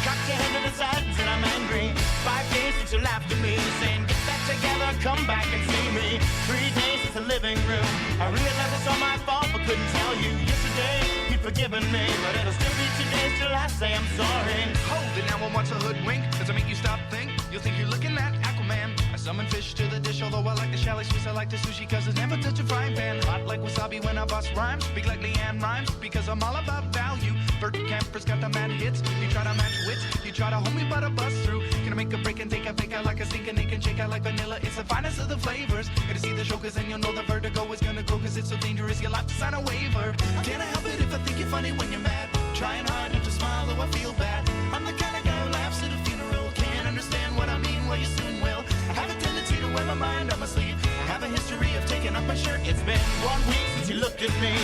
Cocked your head to the side and said I'm angry. 5 days since you laughed at me, saying get that together, come back and see me. 3 days since the living room. I realized it's all my fault, but couldn't tell you. Yesterday you'd forgiven me, but it'll still be 2 days till I say I'm sorry. Hold it now and watch a hoodwink. Does it make you stop think? You'll think you're looking at Aquaman. I summon fish to the dish, although I like the chalet Swiss. I like the sushi cause it's never touch a frying pan. Hot like wasabi when I bust rhymes. Speak like Leanne rhymes because I'm all about value. Bert Camper's got the mad hits. You try to match wits, you try to hold me but I bust through. Gonna make a break and take a fake out like a stinking naked shake out like vanilla. It's the finest of the flavors. Gonna see the show cause then you'll know the vertigo is gonna grow cause it's so dangerous you'll have to sign a waiver. Can't I help it if I think you're funny when you're mad? Trying hard not to smile though I feel bad. I'm the kind of guy who laughs at a funeral. Can't understand what I mean, well you soon will. I have a tendency to wear my mind on my sleeve. I have a history of taking off my shirt. It's been 1 week since you looked at me.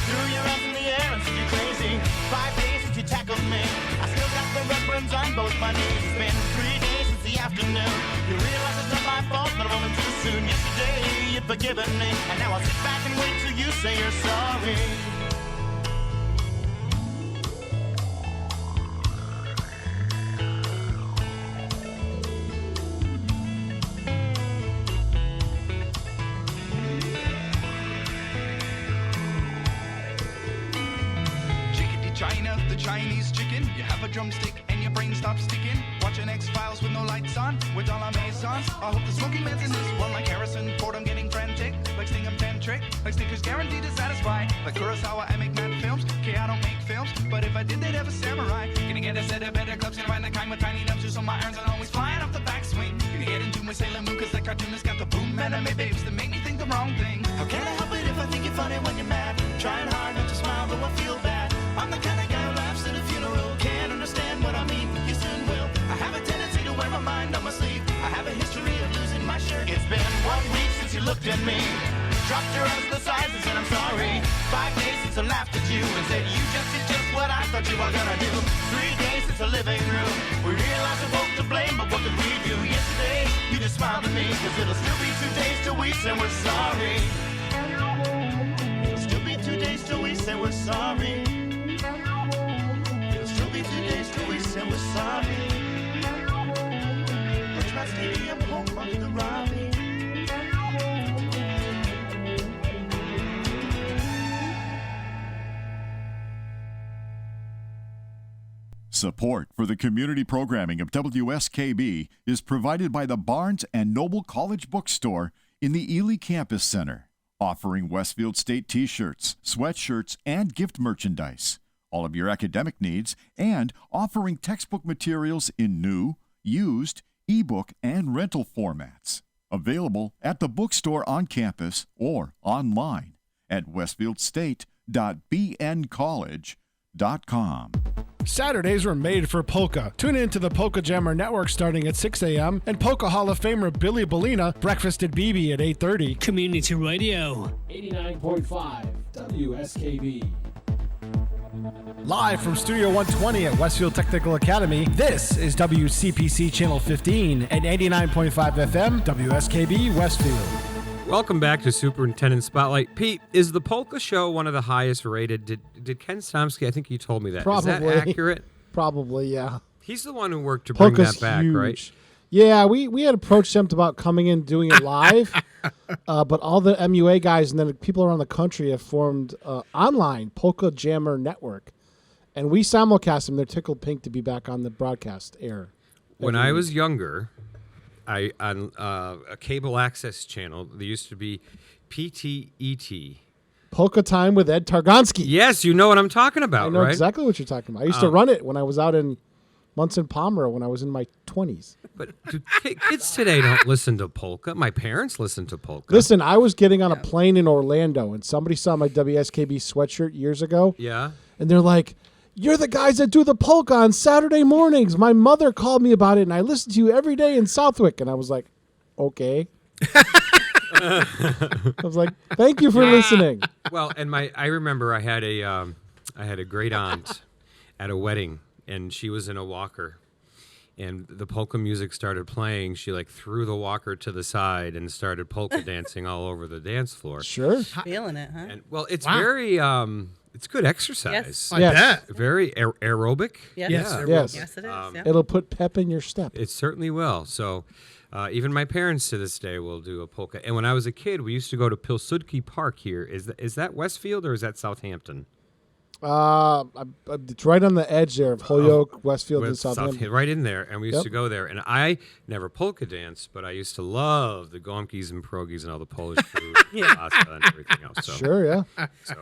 Threw your arms in the air and said you're crazy. 5 days since you tackled me. I still got the red burns on both my knees. It's been 3 days since the afternoon. You realize it's not my fault, but I'm only too soon. Yesterday you'd forgiven me, and now I'll sit back and wait till you say you're sorry. China, the Chinese chicken. You have a drumstick and your brain stops sticking. Watching X-Files with no lights on, with all our maisons. I hope the smoking man's in this one like Harrison Ford. I'm getting frantic, like Sting I'm tantric, like Snickers guaranteed to satisfy. Like Kurosawa, I make mad films. Okay, I don't make films, but if I did, they'd have a samurai. Gonna get a set of better clubs, gonna find the kind with tiny dumpsters, so my irons are always flying off the backswing. Gonna get into my Sailor Moon, cause that cartoonist got the boom anime babes that make me think the wrong thing. How can I help it if I think you're funny when you're mad? Trying hard not to smile, though I feel bad. I'm the kind of guy who laughs at a funeral. Can't understand what I mean, you soon will. I have a tendency to wear my mind on my sleeve. I have a history of losing my shirt. It's been 1 week since you looked at me. Dropped your arms to the sides and said I'm sorry. 5 days since I laughed at you and said you just did just what I thought you were gonna do. 3 days since the living room. We realized we're both to blame, but what could we do? Yesterday, you just smiled at me, cause it'll still be 2 days till we say we're sorry. It'll still be 2 days till we say we're sorry. It'll still be 2 days till we say we're sorry. Watch my stadium home of the Robbie. Support for the community programming of WSKB is provided by the Barnes and Noble College Bookstore in the Ely Campus Center, offering Westfield State t-shirts, sweatshirts, and gift merchandise, all of your academic needs, and offering textbook materials in new, used, ebook, and rental formats. Available at the bookstore on campus or online at westfieldstate.bncollege.com. Saturdays were made for polka. Tune in to the Polka Jammer Network starting at 6 a.m. and Polka Hall of Famer Billy Bellina, Breakfast at BB at 8:30. Community Radio. 89.5 WSKB. Live from Studio 120 at Westfield Technical Academy, this is WCPC Channel 15 at 89.5 FM, WSKB Westfield. Welcome back to Superintendent Spotlight. Pete, is the Polka Show one of the highest rated? Did Ken Stomsky, I think you told me that. Probably. Is that accurate? Probably, yeah. He's the one who worked to bring Polka's that back, huge. right? Yeah, we had approached him about coming in and doing it live, but all the MUA guys and then people around the country have formed online Polka Jammer Network, and we simulcast them. They're tickled pink to be back on the broadcast air. When I was younger, on a cable access channel. There used to be PTET. Polka Time with Ed Targonsky. Yes, you know what I'm talking about, I know right? exactly what you're talking about. I used to run it when I was out in Munson Palmer when I was in my 20s. But kids today don't listen to polka. My parents listen to polka. Listen, I was getting on a plane in Orlando, and somebody saw my WSKB sweatshirt years ago. Yeah. And they're like, "You're the guys that do the polka on Saturday mornings. My mother called me about it, and I listen to you every day in Southwick." And I was like, okay. I was like, thank you for listening. Well, and I remember I had a great aunt at a wedding, and she was in a walker, and the polka music started playing. She like threw the walker to the side and started polka dancing all over the dance floor. Sure, feeling it, huh? And well, it's very it's good exercise. Yes. I bet. Very aerobic. Yes. Yes. Yeah. Yes. Yes, it is. Yeah. It'll put pep in your step. It certainly will. So even my parents to this day will do a polka. And when I was a kid, we used to go to Pilsudski Park here. Is that Westfield or is that Southampton? It's right on the edge there of Holyoke, Westfield, and Southampton. Right in there. And we used to go there. And I never polka danced, but I used to love the gomkis and pierogies and all the Polish food, pasta and everything else. So, Sure, yeah. So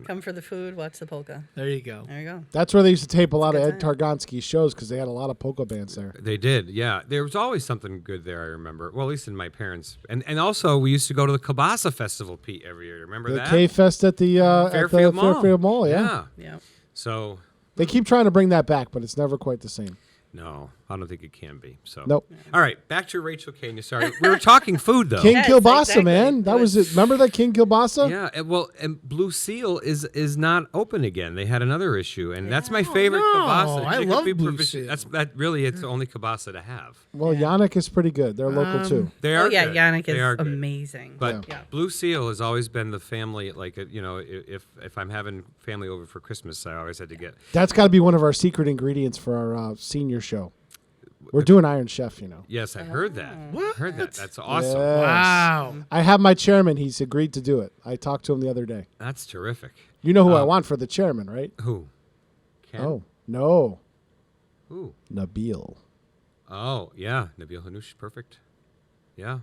Come for the food, watch the polka. There you go. There you go. That's where they used to tape a lot of Ed Targonsky shows because they had a lot of polka bands there. They did, yeah. There was always something good there, I remember. Well, at least in my parents. And also, we used to go to the Kielbasa Festival, Pete, every year. Remember The that? K-Fest at the Fairfield Mall. Fairfield Mall, yeah. Yeah. So They keep trying to bring that back, but it's never quite the same. no, I don't think it can be. So Nope. All right, back to Rachel Kania. Sorry, we were talking food though. King Yes, Kielbasa, exactly. man. That was it. Remember that King Kielbasa? Yeah, and Blue Seal is not open again. They had another issue, and that's my favorite kielbasa. I Chicken love beef Blue provision. Seal. That really it's the only kielbasa to have. Well, Yannick is pretty good. They're local too. They are. Oh yeah, good. Yannick They is are good. amazing. But Yeah. Blue Seal has always been the family. Like if I'm having family over for Christmas, I always had to get. That's got to be one of our secret ingredients for our senior show. We're doing Iron Chef, you know. Yes, I heard that. What? Heard that. That's awesome. Yes. Wow. I have my chairman. He's agreed to do it. I talked to him the other day. That's terrific. You know who I want for the chairman, right? Who? Ken? Oh, no. Who? Nabil. Oh, yeah. Nabil Hanoush, perfect. Yeah.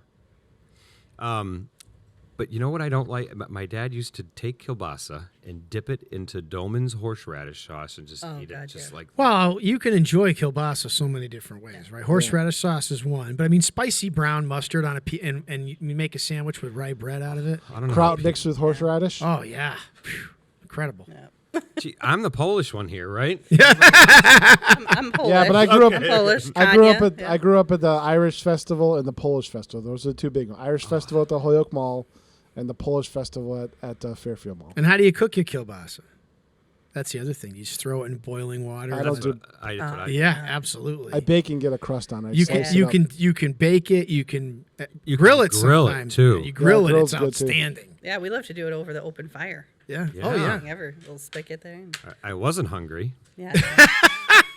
But you know what I don't like? My dad used to take kielbasa and dip it into Doman's horseradish sauce and just eat it. Just like Well, you can enjoy kielbasa so many different ways, right? Horseradish sauce is one, but I mean spicy brown mustard on and you make a sandwich with rye bread out of it. I don't know. Kraut mixed with horseradish. Oh yeah, Phew. Incredible. Gee, I'm the Polish one here, right? I'm Polish. Yeah, but I grew up. I'm Polish. I grew up Tanya, at yeah. I grew up at the Irish Festival and the Polish Festival. Those are the two big ones. Irish Festival at the Holyoke Mall, and the Polish Festival at Fairfield Mall. And how do you cook your kielbasa? That's the other thing. You just throw it in boiling water. I don't do. Yeah, absolutely. I bake and get a crust on it. I You slice can it up. you can bake it. You can grill it. grill it, sometimes. too. You grill it. grill's It's good, too. outstanding. Yeah, we love to do it over the open fire. Yeah. Yeah. Oh yeah. Ever little spigot there. I wasn't hungry, Yeah.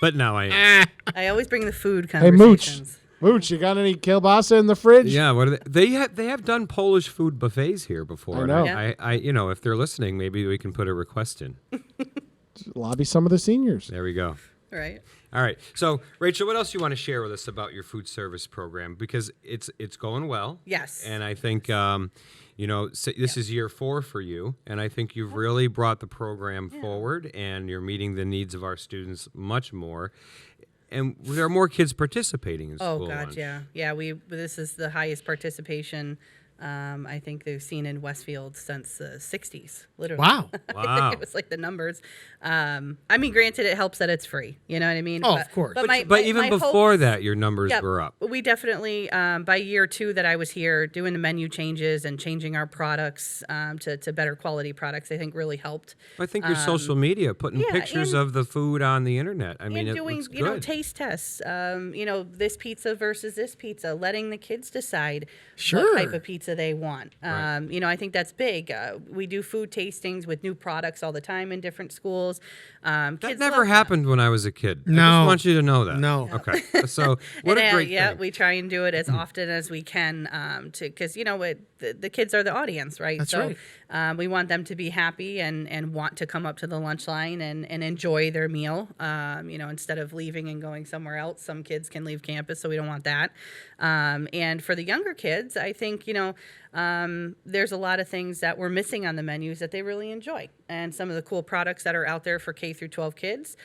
but now I am. I always bring the food Hey, Mooch. conversations. Mooch, you got any kielbasa in the fridge? Yeah, what are they have done Polish food buffets here before. I and know. I if they're listening, maybe we can put a request in. Lobby some of the seniors. There we go. Right. All right. So, Rachel, what else do you want to share with us about your food service program? Because it's going well. Yes. And I think this is year 4 for you, and I think you've really brought the program forward, and you're meeting the needs of our students much more. And there are more kids participating in school Oh God, lunch. yeah. This is the highest participation I think they've seen in Westfield since the '60s. Literally. Wow. Wow. It was like the numbers. I mean, granted, it helps that it's free. You know what I mean? Oh, of course. But even before hope- that, your numbers Yeah, were up. We definitely, by year 2 that I was here, doing the menu changes and changing our products to better quality products, I think really helped. I think your social media, putting yeah, pictures and- of the food on the internet. I mean, and it doing, looks good. taste tests. This pizza versus this pizza, letting the kids decide Sure. what type of pizza pizza they want. Right. You know, I think that's big. We do food tastings with new products all the time in different schools. That Kids never love happened when I was a kid. I No. just want you to know that. No. Okay. So what a great yeah, thing. we try and do it as often as we can, because you know the kids are the audience, right? That's so, right. we want them to be happy and want to come up to the lunch line and enjoy their meal. You know, instead of leaving and going somewhere else, some kids can leave campus, so we don't want that. And for the younger kids, I think, you know, there's a lot of things that we're missing on the menus that they really enjoy, and some of the cool products that are out there for K through 12 kids.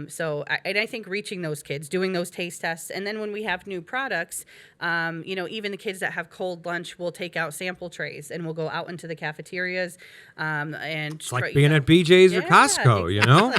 So I think reaching those kids, doing those taste tests, and then when we have new products, you know, even the kids that have cold lunch will take out sample trays and we'll go out into the cafeterias. And It's like being at BJ's or Costco, you know?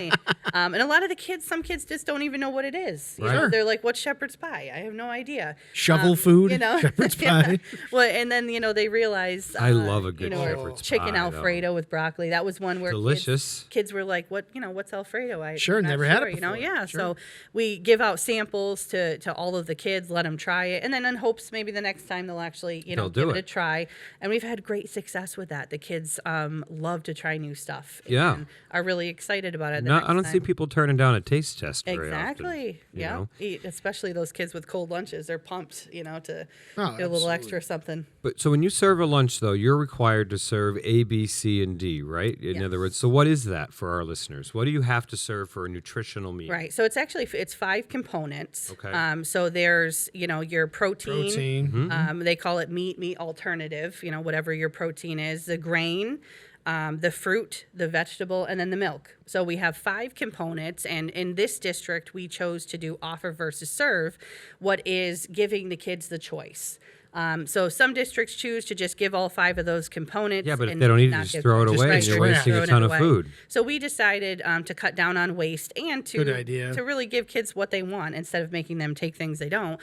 And a lot of the kids, some kids just don't even know what it is. You Right. know, Sure. they're like, what's shepherd's pie? I have no idea. Shovel food, You know? shepherd's Yeah. pie. Well, and then, you know, they realize. I love a you good know, shepherd's chicken pie, though. Alfredo with broccoli. That was one where Delicious. Kids were like, what, you know, what's Alfredo? Sure, I'm not never had sure, it you know? before. Yeah. Sure. So we give out samples to all of the kids, let them try it. And then in hopes maybe the next time they'll actually, you know, They'll do give it it. a try. And we've had great success with that. The kids love to try new stuff. Yeah. And are really excited about it. the No, next I don't see time. people turning down a taste test very Exactly. often. you Yeah. know? Especially those kids with cold lunches. They're pumped, you know, to Oh, get a little extra something. But so when you serve a lunch, though, you're required to serve A, B, C, and D, right? In Yes. other words, so what is that for our listeners? What do you have to serve for a nutritional meal? Right. So it's actually it's 5 components. Okay. So there's, you know, your protein. Protein. They call it meat alternative, you know, whatever your protein is, the grain, the fruit, the vegetable, and then the milk. So we have 5 components, and in this district, we chose to do offer versus serve, what is giving the kids the choice. So some districts choose to just give all 5 of those components. Yeah, but if and they don't eat it, not just give throw it them- away and Right, you're sure, wasting a throwing ton it of away. food. So we decided to cut down on waste and Good idea. to really give kids what they want instead of making them take things they don't.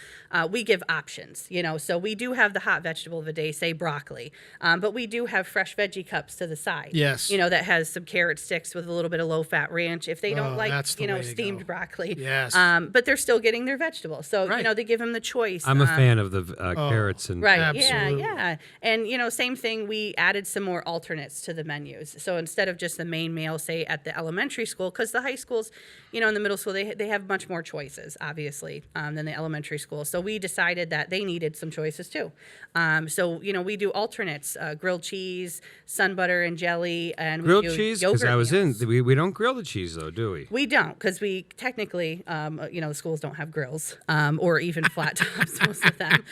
We give options, you know. So we do have the hot vegetable of the day, say broccoli, but we do have fresh veggie cups to the side. Yes. You know, that has some carrot sticks with a little bit of low-fat ranch. If they don't Oh, like, that's the you know, way to steamed go. broccoli. Yes. But they're still getting their vegetables. So, you know, they give them the choice. I'm a fan of the carrots and Right. Absolutely. Yeah. And, you know, same thing, we added some more alternates to the menus. So instead of just the main meal, say at the elementary school, because the high schools, you know, in the middle school, they have much more choices, obviously, than the elementary school. So we decided that they needed some choices too. So, you know, we do alternates, grilled cheese, sun butter and jelly, and grilled we do cheese. Because yogurt I was meals. in, we don't grill the cheese though, do we? We don't, because we technically, you know, the schools don't have grills or even flat tops, most of them.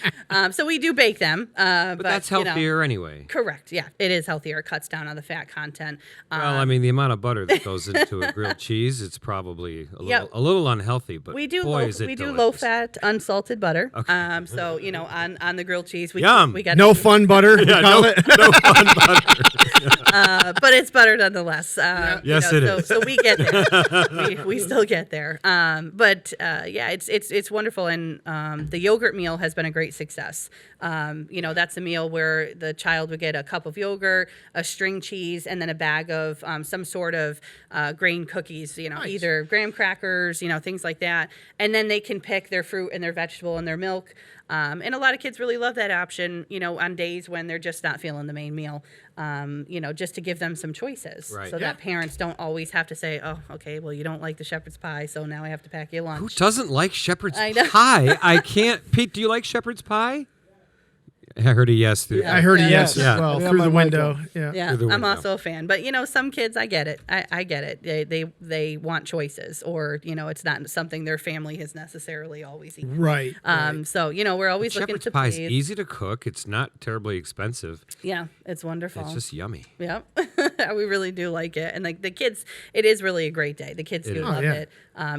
So we do bake them. But that's you know, healthier anyway. Correct. Yeah, it is healthier. It cuts down on the fat content. Well, I mean, the amount of butter that goes into a grilled cheese, it's probably a little unhealthy. But we do boy, is it we do delicious. low fat unsalted butter. So you know, on the grilled cheese, we Yum. we got No fun butter. we Yeah, call no, it. no fun butter. but it's butter nonetheless. Yes, you it know, is. So we get there. we still get there. But yeah, it's wonderful, and the yogurt meal has been a great success. You know, that's a meal where the child would get a cup of yogurt, a string cheese, and then a bag of some sort of grain cookies. You know, either graham crackers, you know, things like that, and then they can pick their fruit and their vegetable and their milk. And a lot of kids really love that option, you know, on days when they're just not feeling the main meal, you know, just to give them some choices. Right. So that parents don't always have to say, oh, okay, well, you don't like the shepherd's pie, so now I have to pack you lunch. Who doesn't like shepherd's I know. pie? I can't. Pete, do you like shepherd's pie? I heard a yes. Through I heard a yes Yeah. as well Yeah, through my the mic window. up. Yeah. Yeah, Through the I'm window. also a fan, but you know, some kids, I get it. I get it. They want choices, or you know, it's not something their family has necessarily always eaten. Right. So you know, we're always looking Shepherd's to pie is please. easy to cook. It's not terribly expensive. Yeah, it's wonderful. It's just yummy. Yep. We really do like it. And like the kids, it is really a great day. The kids It do is. love yeah. it.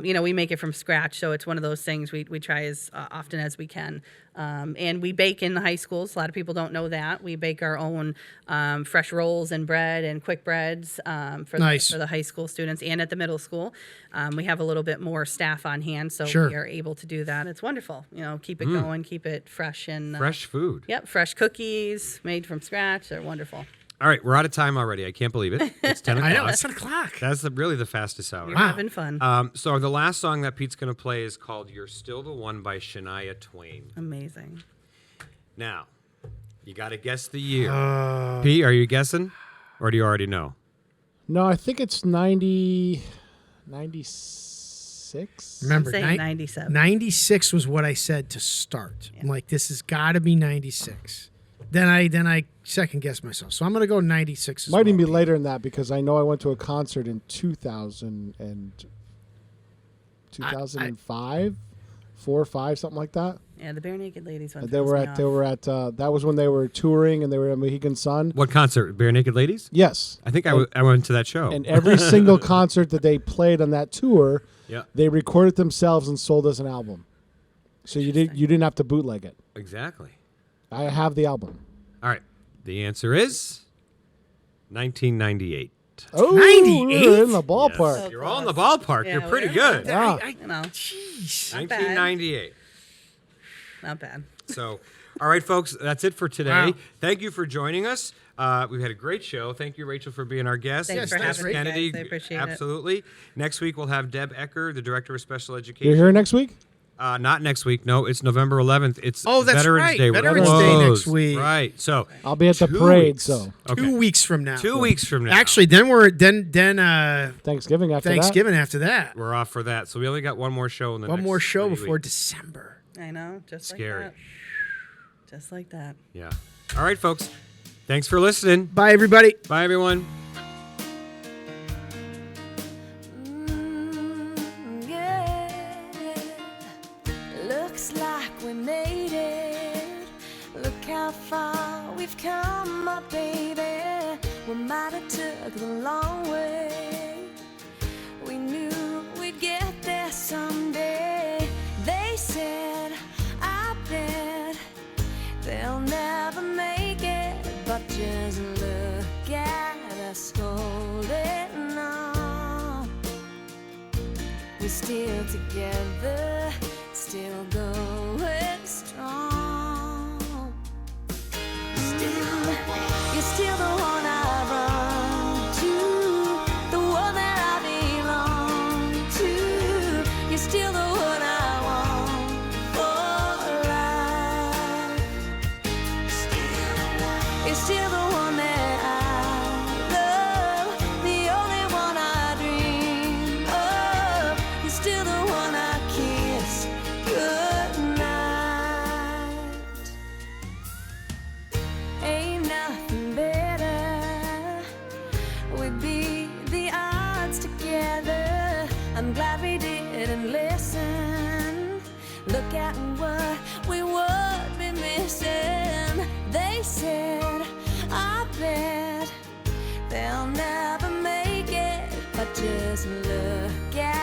You know, we make it from scratch. So it's one of those things we try as often as we can. And we bake in the high schools. A lot of people don't know that. We bake our own fresh rolls and bread and quick breads for the high school students and at the middle school. We have a little bit more staff on hand, so Sure. we are able to do that. It's wonderful. You know, keep it going, keep it fresh and Fresh food. Yep, fresh cookies made from scratch. They're wonderful. All right, we're out of time already. I can't believe it. It's 10 o'clock. I know, it's 10 o'clock. That's really the fastest hour. You're having fun. So the last song that Pete's going to play is called You're Still the One by Shania Twain. Amazing. Now, You got to guess the year. P, are you guessing? Or do you already know? No, I think it's 96. Remember, I'm saying 97. 96 was what I said to start. I'm like, this has got to be 96. Then I second guessed myself. So I'm going to go 96 as Might even well. be later than that because I know I went to a concert in 2005, 4 or 5, something like that. Yeah, the Bare Naked Ladies one. They were at that was when they were touring and they were at Mohegan Sun. What concert? Bare Naked Ladies? Yes. I think I went to that show. And every single concert that they played on that tour, they recorded themselves and sold us an album. So you didn't have to bootleg it. Exactly. I have the album. All right. The answer is Oh, 98? You're in the ballpark. Yes. You're all in the ballpark. Yeah, You're pretty we're- good. Yeah. You know, Jeez. not bad. 1998. Not bad. So, all right, folks, that's it for today. Wow. Thank you for joining us. We've had a great show. Thank you, Rachel, for being our guest. Thanks for Steph having me, Kennedy, guys. I appreciate it. absolutely. Next week, we'll have Deb Ecker, the Director of Special Education. You're here next week? Not next week. No, it's November 11th. It's Oh, that's Veterans right. Day. We're Veterans Day closed. next week. Right. So I'll be at the 2 parade, weeks. so. Okay. 2 weeks from now. 2 weeks from now. Actually, then Thanksgiving after Thanksgiving after that. We're off for that. So we only got one more show in the One next more show 3 before weeks. December. I know, just Scary. like that. Just like that. Yeah. All right, folks. Thanks for listening. Bye, everybody. Bye, everyone. Looks like we made it. Look how far we've come, my baby. We might have took the long way. We knew we'd get there someday. They said, I bet they'll never make it. But just look at us holding on. We're still together, still going strong. You're still the one I run to, the one that I belong to. You're still the one I want for life. You're still the one that I love, the only one I dream of. You're still the one I kiss goodnight. Ain't nothing better. We beat the odds together. I'm glad we didn't listen. Look at what we would be missing. They said, I bet they'll never make it. But just look at